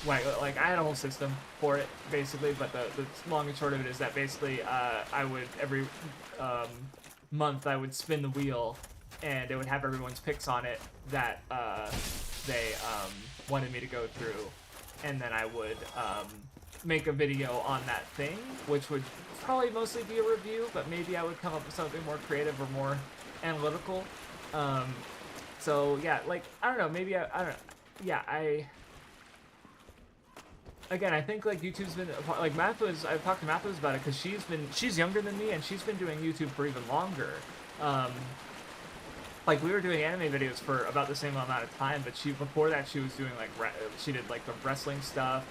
like I had a whole system for it basically, but the long and short of it is that basically I would every month I would spin the wheel, and it would have everyone's picks on it that they wanted me to go through, and then I would make a video on that thing, which would probably mostly be a review, but maybe I would come up with something more creative or more analytical. So yeah, like I don't know, maybe I don't know. Yeah, again, I think like YouTube's been like I've talked to Mathis about it because she's younger than me and she's been doing YouTube for even longer. like we were doing anime videos for about the same amount of time, but before that she was doing like she did like the wrestling stuff.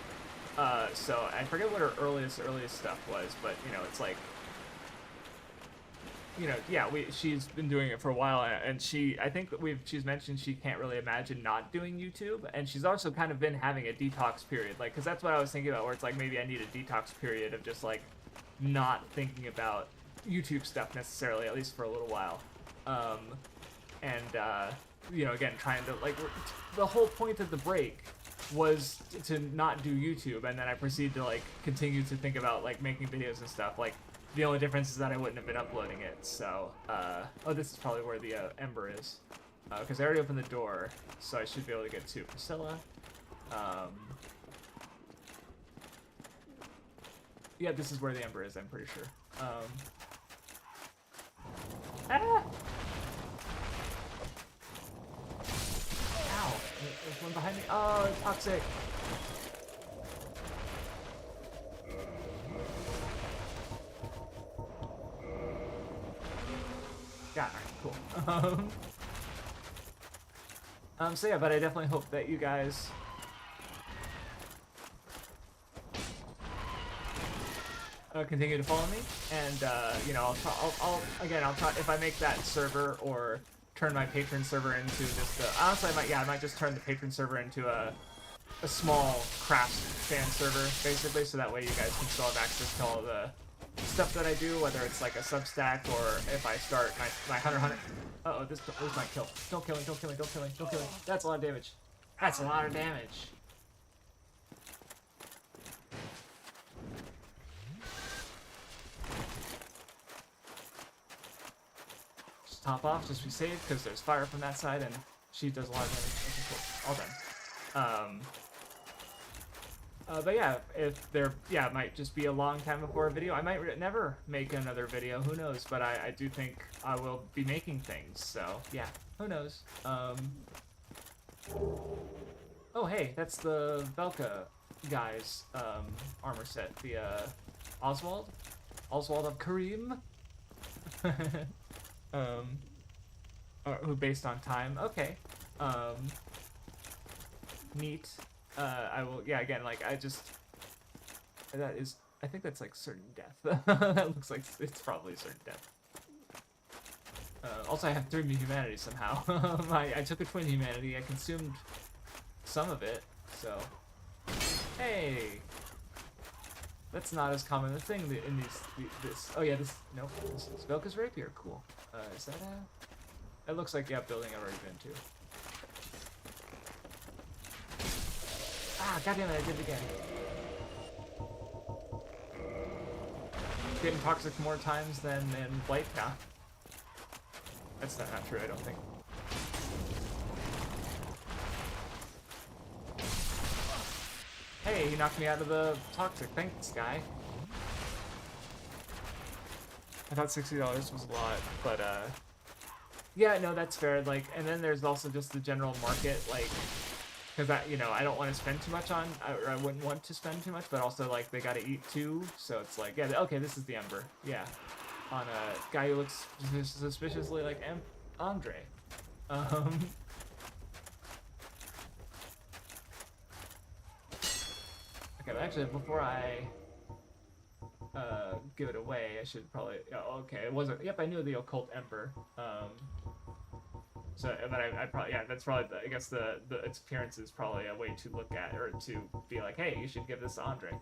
So I forget what her earliest stuff was, but you know, it's like, you know, yeah, she's been doing it for a while, and I think she's mentioned she can't really imagine not doing YouTube, and she's also kind of been having a detox period, like, because that's what I was thinking about, where it's like maybe I need a detox period of just like not thinking about YouTube stuff necessarily, at least for a little while, you know, again, trying to like the whole point of the break was to not do YouTube, and then I proceed to like continue to think about like making videos and stuff. Like the only difference is that I wouldn't have been uploading it. So, oh, this is probably where the Ember is, because I already opened the door, so I should be able to get to Priscilla. Yeah, this is where the Ember is. I'm pretty sure. Ah! Ow! There's one behind me. Oh, it's toxic. Yeah, alright, cool. So yeah, but I definitely hope that you guys continue to follow me, and you know, I'll try if I make that server or turn my patron server into just honestly, I might just turn the patron server into a small craft fan server, basically, so that way you guys can still have access to all the stuff that I do, whether it's like a Substack or if I start my Hunter. Uh-oh, this might kill. Don't kill me, don't kill me, don't kill me, don't kill me. That's a lot of damage. That's a lot of damage. Just top off, just be safe, because there's fire from that side, and she does a lot of damage. Okay, cool. All done. But yeah, if there, it might just be a long time before a video. I might never make another video, who knows, but I do think I will be making things, so yeah, who knows. Oh hey, that's the Velka guy's armor set, the Oswald of Kareem, who based on time. Okay, neat. I will, yeah, again, like, I think that's, like, certain death. That looks like it's probably certain death. Also, I have 3 humanity somehow. I took a twin humanity, I consumed some of it, so... Hey! That's not as common a thing in this... Oh yeah, this is Velka's Rapier, cool. Is that It looks like, yeah, building I've already been to. Ah, goddammit, I did it again. Getting toxic more times than in Blight now. That's not true, I don't think. Hey, he knocked me out of the toxic. Thanks, guy. I thought $60 was a lot, but yeah, no, that's fair. Like, and then there's also just the general market, like, because I don't want to spend too much on, or I wouldn't want to spend too much, but also like they gotta eat too, so it's like, yeah, okay, this is the Ember, yeah, on a guy who looks suspiciously like Andre. Okay, but actually, before I give it away, I should probably, oh, okay, it wasn't, yep, I knew the occult Ember, so, but I probably, yeah, that's probably, I guess its appearance is probably a way to look at, or to be like, hey, you should give this to Andre.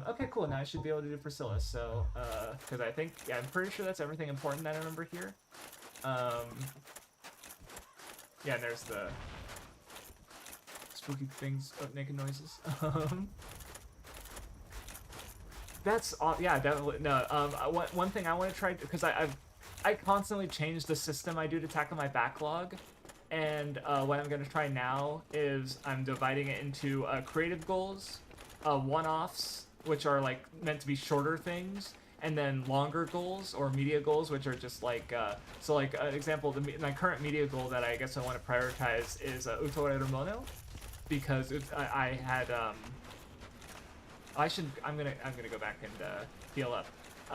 Okay, cool, now I should be able to do Priscilla, so, because I think, yeah, I'm pretty sure that's everything important that I remember here. Yeah, and there's the spooky things, naked noises. That's, yeah, definitely, no, one thing I want to try, because I constantly change the system I do to tackle my backlog, and what I'm going to try now is I'm dividing it into creative goals, one-offs, which are like meant to be shorter things, and then longer goals or media goals, which are just like, so like an example, my current media goal that I guess I want to prioritize is Utore Mono, because I had, I'm gonna go back and heal up.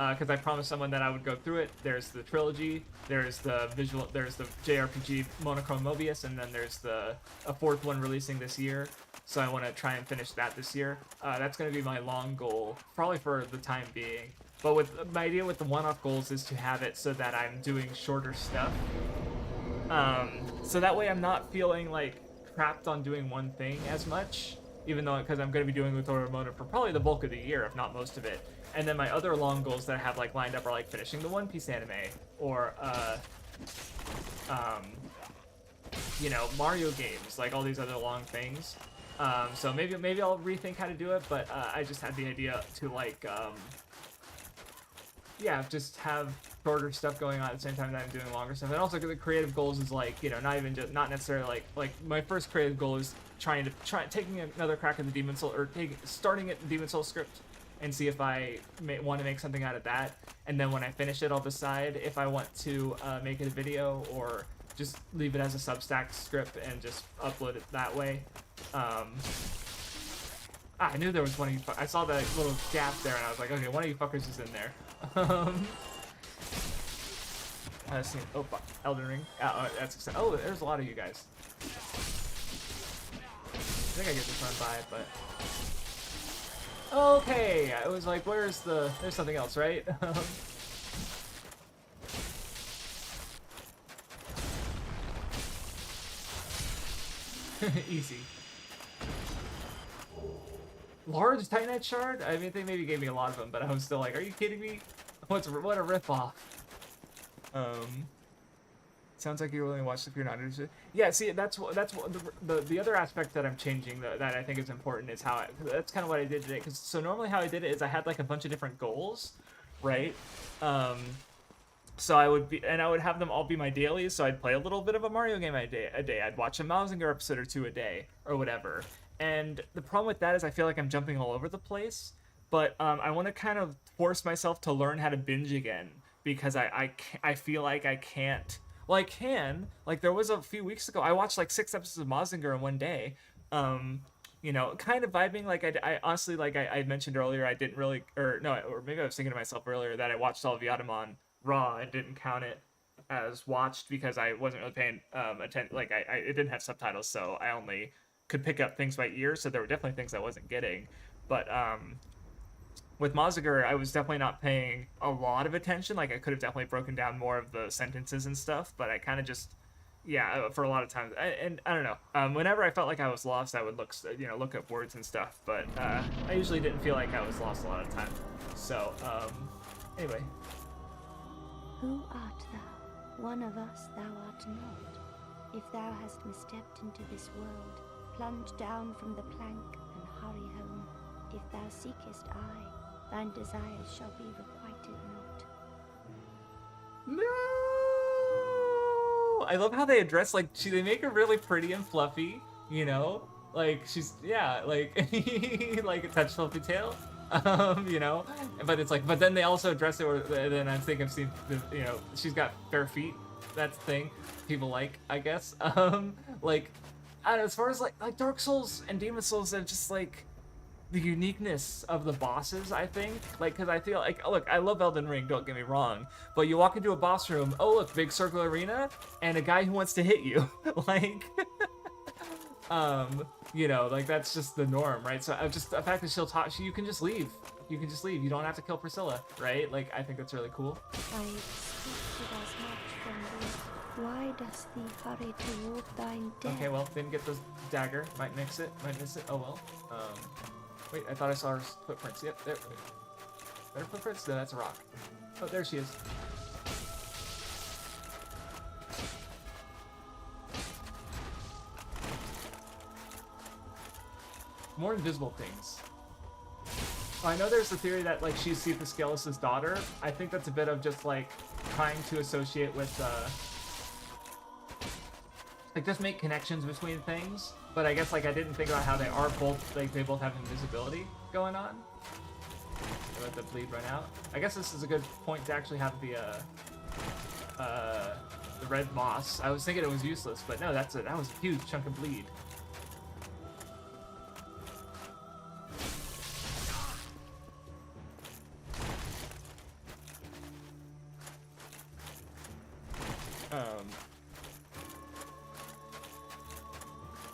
because I promised someone that I would go through it. There's the trilogy, there's the JRPG Monochrome Mobius, and then there's a fourth one releasing this year. So I want to try and finish that this year. That's going to be my long goal, probably for the time being. But with my idea with the one-off goals is to have it so that I'm doing shorter stuff. So that way I'm not feeling like trapped on doing one thing as much, even though because I'm going to be doing with Ramona for probably the bulk of the year, if not most of it. And then my other long goals that I have like lined up are like finishing the One Piece anime, or you know, Mario games, like all these other long things. So maybe I'll rethink how to do it, but I just had the idea to like yeah, just have shorter stuff going on at the same time that I'm doing longer stuff. And also the creative goals is like, you know, not necessarily like my first creative goal is taking another crack at the Demon Soul, or starting at the Demon Soul script and see if I want to make something out of that. And then when I finish it, I'll decide if I want to make it a video or just leave it as a Substack script and just upload it that way. I knew there was one of you. I saw that little gap there, and I was like, okay, one of you fuckers is in there. I've seen. Oh, fuck. Elden Ring. That's exciting. Oh, there's a lot of you guys. I think I get this run by it, but. Okay, I was like, there's something else, right? Easy. Large Titanite shard? I mean, they maybe gave me a lot of them, but I was still like, are you kidding me? What a ripoff. Sounds like you're willing to watch if you're not interested. Yeah, see, that's the other aspect that I'm changing that I think is important is how that's kind of what I did today. Cause so normally how I did it is I had like a bunch of different goals, right? So I would have them all be my dailies. So I'd play a little bit of a Mario game a day. I'd watch a Mazinger episode or two a day or whatever. And the problem with that is I feel like I'm jumping all over the place. But I want to kind of force myself to learn how to binge again, because I feel like I can't. Well, I can. Like, there was a few weeks ago, I watched like 6 episodes of Mazinger in one day. You know, kind of vibing. Like, I honestly, like I mentioned earlier, I didn't really, or maybe I was thinking to myself earlier that I watched all of Yatterman Raw and didn't count it as watched because I wasn't really paying attention. Like, it didn't have subtitles, so I only could pick up things by ear. So there were definitely things I wasn't getting. But with Mazinger, I was definitely not paying a lot of attention. Like, I could have definitely broken down more of the sentences and stuff, but I kind of just, yeah, for a lot of times. And I don't know. Whenever I felt like I was lost, I would look up words and stuff, but I usually didn't feel like I was lost a lot of the time. So, anyway. Who art thou? One of us thou art not. If thou hast misstepped into this world, plunge down from the plank and hurry home. If thou seekest I, thine desires shall be requited not. No! I love how they address, like, they make her really pretty and fluffy, you know? Like, she's, yeah, like, like a touch fluffy tail, you know? But it's like, but then they also address it, and then I think I've seen, you know, she's got bare feet. That's the thing people like, I guess. Like, I don't know, as far as, like Dark Souls and Demon Souls are just, like, the uniqueness of the bosses, I think. Like, because I feel like, look, I love Elden Ring, don't get me wrong, but you walk into a boss room, oh, look, big circle arena, and a guy who wants to hit you. Like, you know, like, that's just the norm, right? So just the fact that she'll talk, you can just leave. You can just leave. You don't have to kill Priscilla, right? Like, I think that's really cool. I expected as much from thee. Why dost thee hurry toward thine death? Okay, well, didn't get the dagger. Might miss it. Oh, well. Wait, I thought I saw her footprints. Yep, there. There are footprints? No, that's a rock. Oh, there she is. More invisible things. Oh, I know there's the theory that, like, she's Seath Skelos' daughter. I think that's a bit of just, like, trying to associate with, like, just make connections between things. But I guess, like, I didn't think about how they are both, like, they both have invisibility going on. I let the bleed run out. I guess this is a good point to actually have the red moss. I was thinking it was useless, but no, that was a huge chunk of bleed.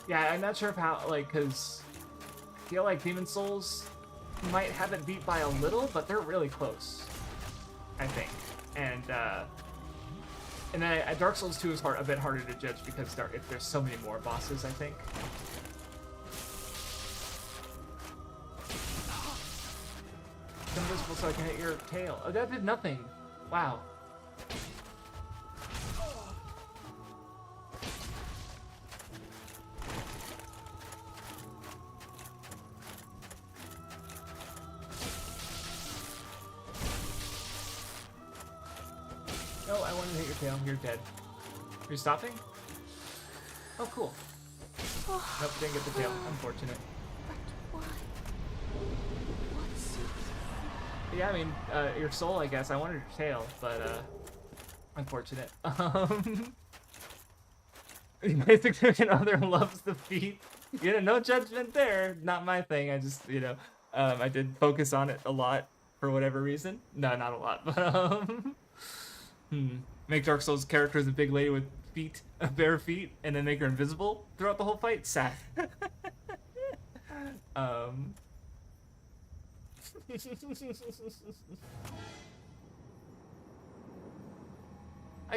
Yeah, I'm not sure if how, like, because I feel like Demon Souls might have it beat by a little, but they're really close, I think. And then Dark Souls 2 is a bit harder to judge because there's so many more bosses, I think. It's invisible so I can hit your tail. Oh, that did nothing. Wow. Oh, I wanted to hit your tail. You're dead. Are you stopping? Oh, cool. Nope, didn't get the tail. Unfortunate. But why? What's Seath? Yeah, I mean, your soul, I guess. I wanted your tail, but, unfortunate. My significant other loves the feet. You know, no judgment there. Not my thing. I just, you know, I did focus on it a lot for whatever reason. No, not a lot, but, Make Dark Souls characters a big lady with feet, bare feet, and then make her invisible throughout the whole fight? Sad. I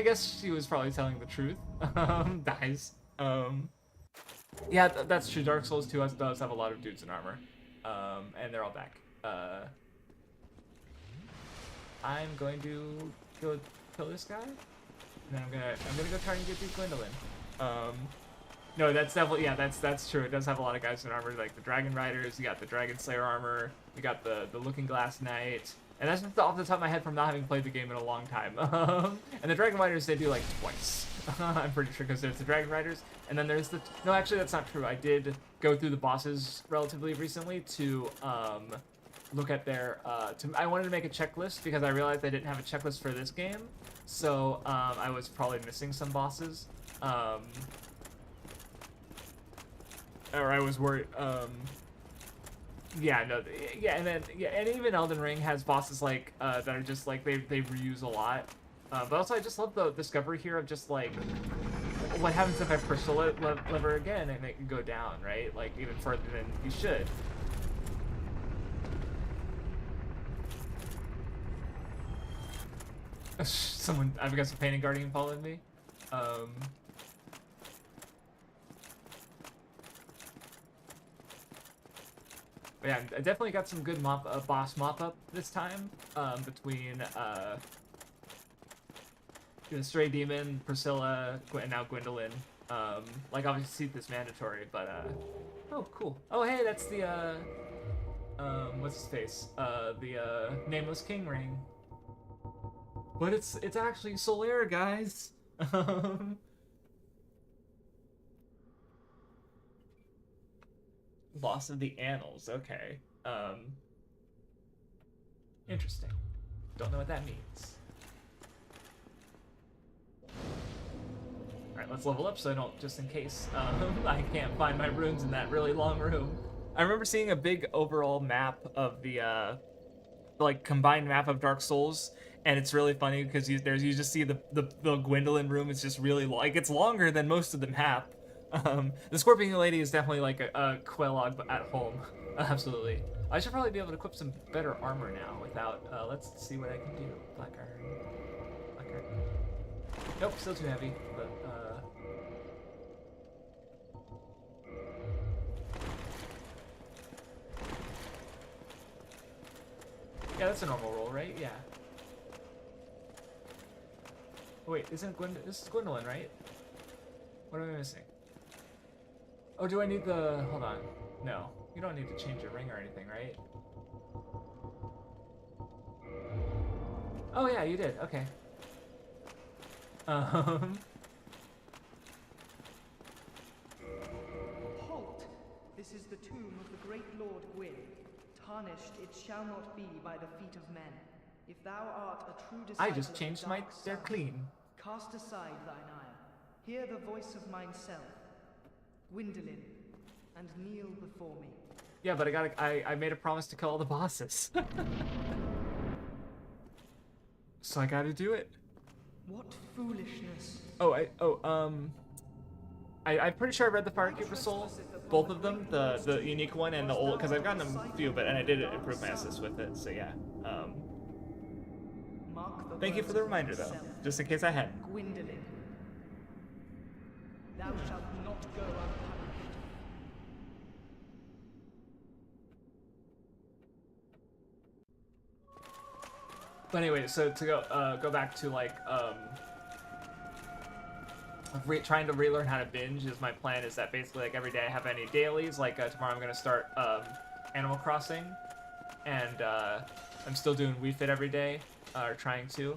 guess she was probably telling the truth. Dies. Yeah, that's true. Dark Souls 2 does have a lot of dudes in armor. And they're all back. I'm going to go kill this guy. And then I'm gonna go try and get through Gwendolyn. No, that's definitely, yeah, that's true. It does have a lot of guys in armor, like the Dragon Riders. You got the Dragon Slayer armor. You got the Looking Glass Knight. And that's just off the top of my head from not having played the game in a long time. And the Dragon Riders, they do like twice. I'm pretty sure, because there's the Dragon Riders, and then there's the... No, actually, that's not true. I did go through the bosses relatively recently to look at their... I wanted to make a checklist because I realized I didn't have a checklist for this game. So I was probably missing some bosses. Or I was worried... Yeah, no, yeah, and then, yeah, and even Elden Ring has bosses like, that are just, like, they reuse a lot. But also, I just love the discovery here of just, like, what happens if I push the lever again and it can go down, right? Like, even further than you should. Someone, I've got some Painting Guardian following me. But yeah, I definitely got some good boss mop-up this time, between, Stray Demon, Priscilla, and now Gwendolyn. Like, obviously Seath is mandatory, but, oh, cool. Oh, hey, that's the, what's his face? The Nameless King ring. But it's actually Solaire, guys! Loss of the Annals, okay. Interesting. Don't know what that means. Alright, let's level up so I don't, just in case, I can't find my runes in that really long room. I remember seeing a big overall map of the, like, combined map of Dark Souls, and it's really funny because you just see the Gwendolyn room is just really, like, it's longer than most of the map. The Scorpion Lady is definitely like a Quelog at home. Absolutely. I should probably be able to equip some better armor now without, let's see what I can do. Black iron. Black iron. Nope, still too heavy, but, yeah, that's a normal roll, right? Yeah. Oh, wait, this is Gwendolyn, right? What am I missing? Oh, do I need the... Hold on. No. You don't need to change your ring or anything, right? Oh, yeah, you did. Okay. Halt! This is the tomb of the great Lord Gwyn. Tarnished it shall not be by the feet of men. If thou art a true disciple I just changed my... They're clean. Cast aside thine ire. Hear the voice of mine self. Gwendolyn, and kneel before me. Yeah, but I made a promise to kill all the bosses. So I gotta do it. What foolishness. Oh, I'm pretty sure I read the Firekeeper Soul, both of them, the unique one and the old, because I've gotten a few, and I did improve my assist with it. So yeah. Thank you for the reminder, though, just in case I hadn't. Gwendolyn, thou shalt not go unpunished. But anyway, so to go back to like trying to relearn how to binge is my plan. Is that basically like every day I have any dailies. Like tomorrow I'm gonna start Animal Crossing, and I'm still doing Wii Fit every day, or trying to.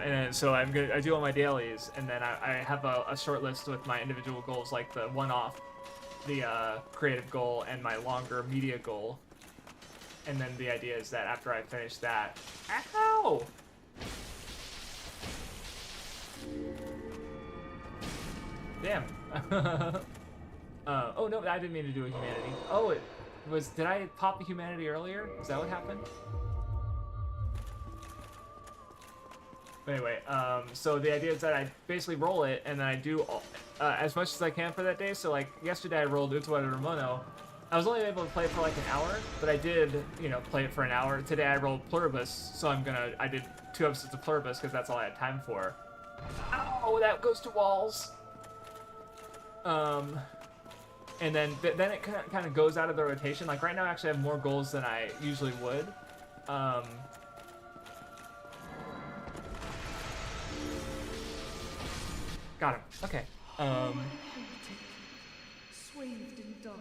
And then, so I do all my dailies, and then I have a short list with my individual goals, like the one-off, the creative goal, and my longer media goal. And then the idea is that after I finish that, ow! Damn. Oh no, I didn't mean to do a humanity. Oh, it was. Did I pop a humanity earlier? Is that what happened? Anyway, so the idea is that I basically roll it, and then I do as much as I can for that day. So like yesterday I rolled Utuwada Ramono. I was only able to play it for like an hour, but I did, you know, play it for an hour. Today I rolled Pluribus, so I did 2 episodes of Pluribus because that's all I had time for. Ow, that goes to walls. And then it kind of goes out of the rotation. Like right now I actually have more goals than I usually would. Got him. Okay. Swathed in dark,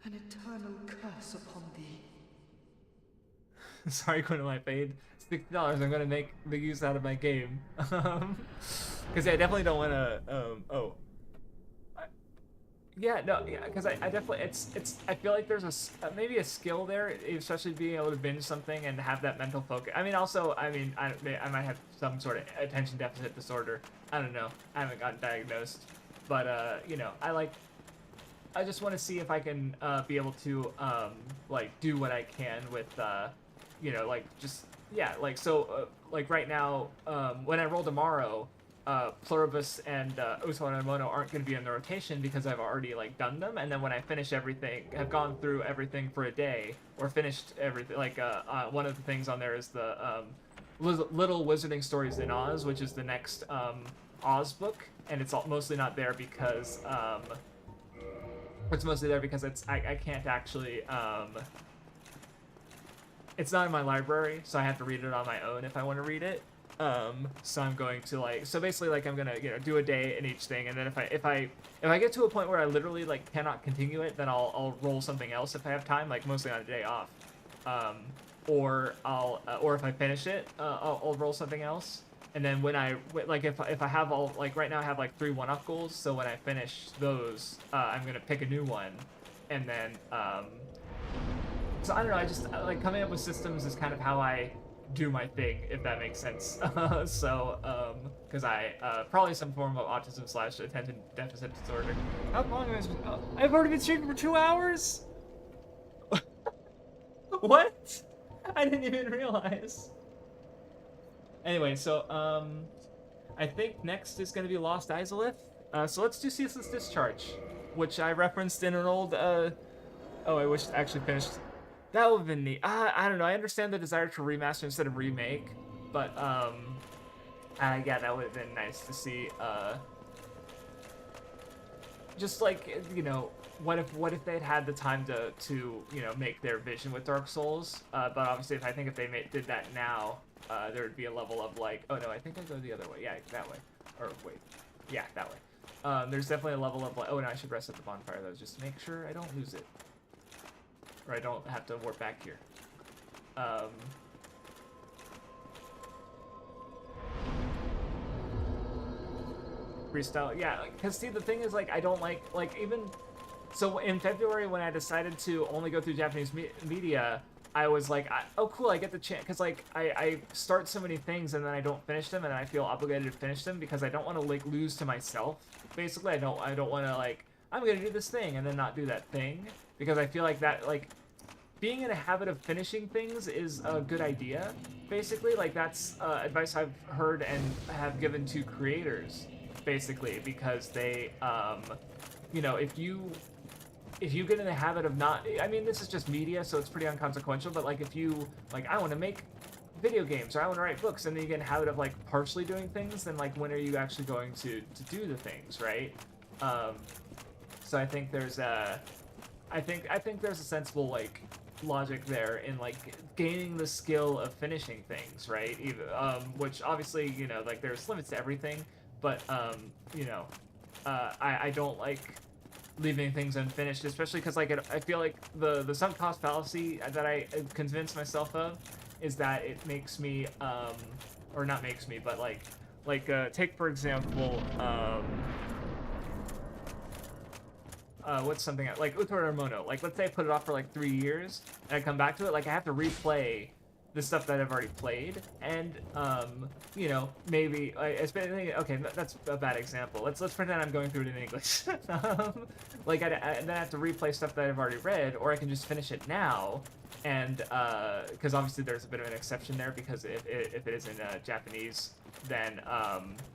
an eternal curse upon thee. Sorry, Gwendolyn, I paid $60. I'm gonna make the use out of my game. Because I definitely don't want to. Because I definitely I feel like there's maybe a skill there, especially being able to binge something and have that mental focus. I mean, also, I might have some sort of attention deficit disorder. I don't know. I haven't gotten diagnosed, but you know, I just want to see if I can be able to like do what I can with you know, like just like right now when I roll tomorrow. Pluribus and Utuwada Ramono aren't going to be in the rotation because I've already like done them, and then when I finish everything, have gone through everything for a day or finished everything, like one of the things on there is the Little Wizarding Stories in Oz, which is the next Oz book, and it's mostly not there because I can't actually it's not in my library, so I have to read it on my own if I want to read it. So I'm going to basically I'm gonna, you know, do a day in each thing, and then if I get to a point where I literally like cannot continue it, then I'll roll something else if I have time, like mostly on a day off, or if I finish it, I'll roll something else, and then when if I have all, like right now I have like 3 one-off goals, so when I finish those, I'm gonna pick a new one, and then so I don't know, I just like coming up with systems is kind of how I do my thing, if that makes sense. So, because I probably some form of autism / attention deficit disorder. How long have I been? I've already been streaming for 2 hours. What? I didn't even realize. Anyway, so I think next is going to be Lost Izalith. So let's do Ceaseless Discharge, which I referenced in an old. Oh, I wish I actually finished. That would have been neat. I don't know. I understand the desire to remaster instead of remake, but yeah, that would have been nice to see. Just like, you know, what if they'd had the time to you know, make their vision with Dark Souls? But obviously, if they did that now, there would be a level of like, oh no, I think I go the other way. Yeah, that way. Or wait, yeah, that way. There's definitely a level of like, oh no, I should rest at the bonfire though, just to make sure I don't lose it. Or I don't have to warp back here. Freestyle, yeah, because see, the thing is, like, I don't like even, so in February when I decided to only go through Japanese media, I was like, oh cool, I get the chance, because like, I start so many things and then I don't finish them, and I feel obligated to finish them because I don't want to like lose to myself, basically. I don't want to like I'm gonna do this thing and then not do that thing, because I feel like that, like, being in a habit of finishing things is a good idea, basically. Like, that's advice I've heard and have given to creators, basically, because they, you know, if you get in the habit of not, I mean, this is just media, so it's pretty inconsequential, but like, if you, like, I want to make video games, or I want to write books, and then you get in a habit of, like, partially doing things, then, like, when are you actually going to do the things, right? So I think there's I think there's a sensible, like, logic there in, like, gaining the skill of finishing things, right? Even, which obviously, you know, like, there's limits to everything, but you know, I don't like leaving things unfinished, especially because, like, I feel like the sunk cost fallacy that I convince myself of is that it makes me or not makes me, but like take for example what's something like Utora Mono. Like, let's say I put it off for like 3 years and I come back to it, like, I have to replay the stuff that I've already played, and you know, maybe especially, okay, that's a bad example. Let's pretend I'm going through it in English. Like, then I have to replay stuff that I've already read, or I can just finish it now, and because obviously there's a bit of an exception there, because if it is in Japanese, then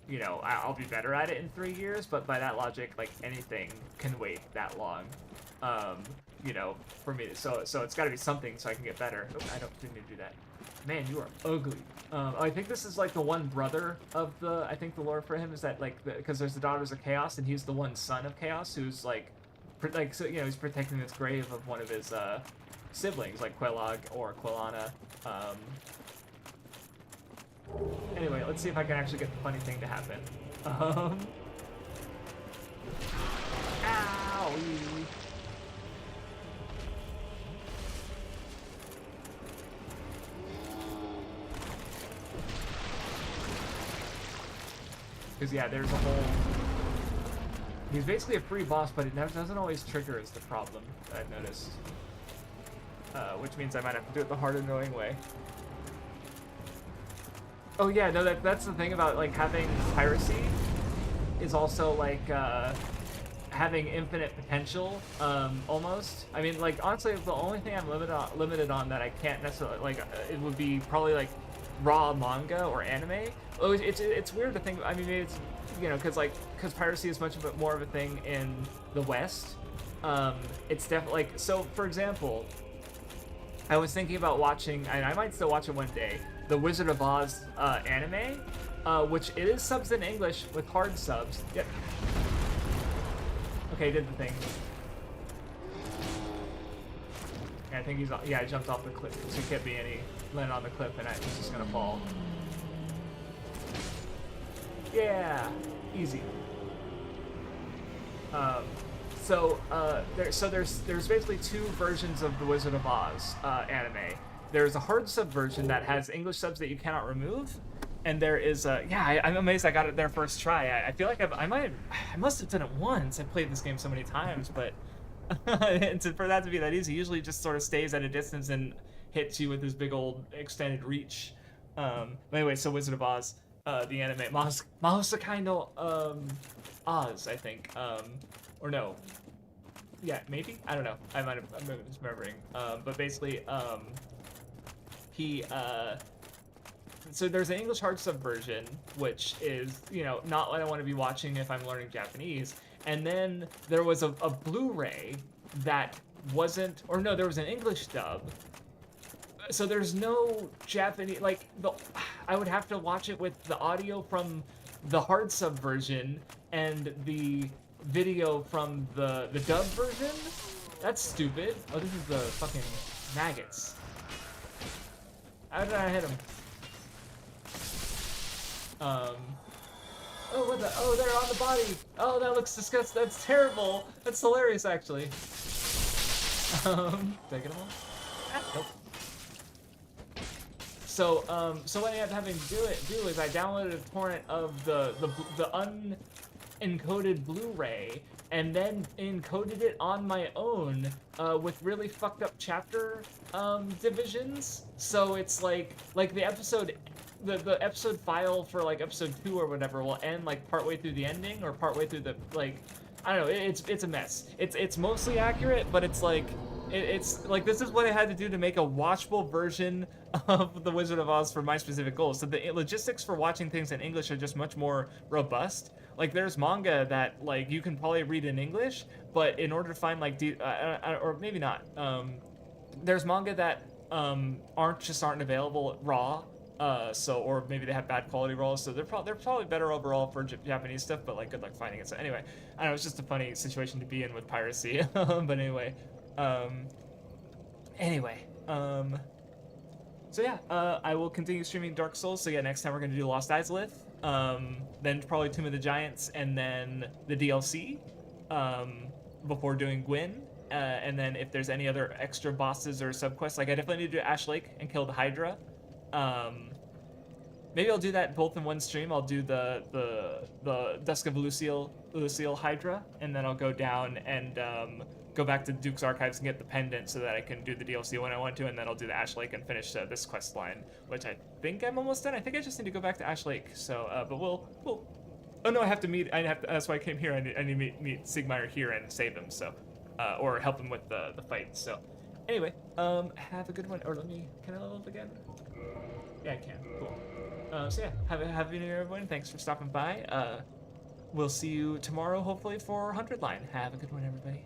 you know, I'll be better at it in 3 years. But by that logic, like, anything can wait that long. You know, for me, so it's got to be something so I can get better. Oh, didn't mean to do that. Man, you are ugly. I think this is like the one brother of the. I think the lore for him is that, like, because there's the daughters of chaos, and he's the one son of chaos who's like so, you know, he's protecting this grave of one of his siblings, like Quelag or Quelana. Anyway, let's see if I can actually get the funny thing to happen. Ow! Because, yeah, there's a whole... He's basically a free boss, but it doesn't always trigger is the problem that I've noticed. Which means I might have to do it the hard, annoying way. Oh, yeah, no, that's the thing about, like, having piracy is also, like, having infinite potential, almost. I mean, like, honestly, the only thing I'm limited on that I can't necessarily, like, it would be probably, like, raw manga or anime. Oh, it's weird to think. I mean, maybe it's, you know, because piracy is much more of a thing in the West. It's definitely, like, so for example, I was thinking about watching, and I might still watch it one day, the Wizard of Oz anime, which it is subs in English with hard subs. Yep. Okay, did the thing. Yeah, I think he's, yeah, I jumped off the cliff, so he can't be any. Landed on the cliff, and he's just gonna fall. Yeah, easy. There's basically two versions of the Wizard of Oz anime. There's a hard sub version that has English subs that you cannot remove, and there is I'm amazed I got it there first try. I feel like I must have done it once. I played this game so many times, but for that to be that easy, usually it just sort of stays at a distance and hits you with this big old extended reach. But anyway, so Wizard of Oz, the anime, Mahosakai no Oz, I think, or no, yeah, maybe, I don't know, I'm misremembering. But basically, so there's an English hard sub version, which is, you know, not what I want to be watching if I'm learning Japanese. And then there was a Blu-ray that wasn't, or no, there was an English dub. So there's no Japanese, like, I would have to watch it with the audio from the hard sub version and the video from the dub version? That's stupid. Oh, this is the fucking maggots. How did I hit him? Oh, what the? Oh, they're on the body. Oh, that looks disgusting. That's terrible. That's hilarious, actually. Did I get them all? Nope. So what I ended up having to do is I downloaded a torrent of the unencoded Blu-ray and then encoded it on my own with really fucked up chapter divisions. So it's like the episode. The episode file for like episode 2 or whatever will end like partway through the ending or partway through the like I don't know. It's a mess. It's mostly accurate, but it's like it's like this is what I had to do to make a watchable version of The Wizard of Oz for my specific goals. So the logistics for watching things in English are just much more robust. Like there's manga that like you can probably read in English, but in order to find like or maybe not, there's manga that aren't available raw. So or maybe they have bad quality rolls, so they're probably better overall for Japanese stuff, but like good luck finding it. So anyway, I don't know, it's just a funny situation to be in with piracy. But anyway, so yeah, I will continue streaming Dark Souls. So yeah, next time we're gonna do Lost Izalith, then probably Tomb of the Giants, and then the DLC, before doing Gwyn. And then if there's any other extra bosses or subquests, like I definitely need to do Ash Lake and kill the Hydra. Maybe I'll do that both in one stream. I'll do the Dusk of Lucille Hydra, and then I'll go down and go back to Duke's Archives and get the pendant so that I can do the DLC when I want to, and then I'll do the Ash Lake and finish this quest line, which I think I'm almost done. I think I just need to go back to Ash Lake. So, but we'll. Oh no, I have to meet. That's why I came here. I need to meet Sigmire here and save him. So, or help him with the fight. So, anyway, have a good one. Or can I level up again? Yeah, I can. Cool. So yeah, have a happy New Year, everyone. Thanks for stopping by. We'll see you tomorrow, hopefully, for 100 line. Have a good one, everybody.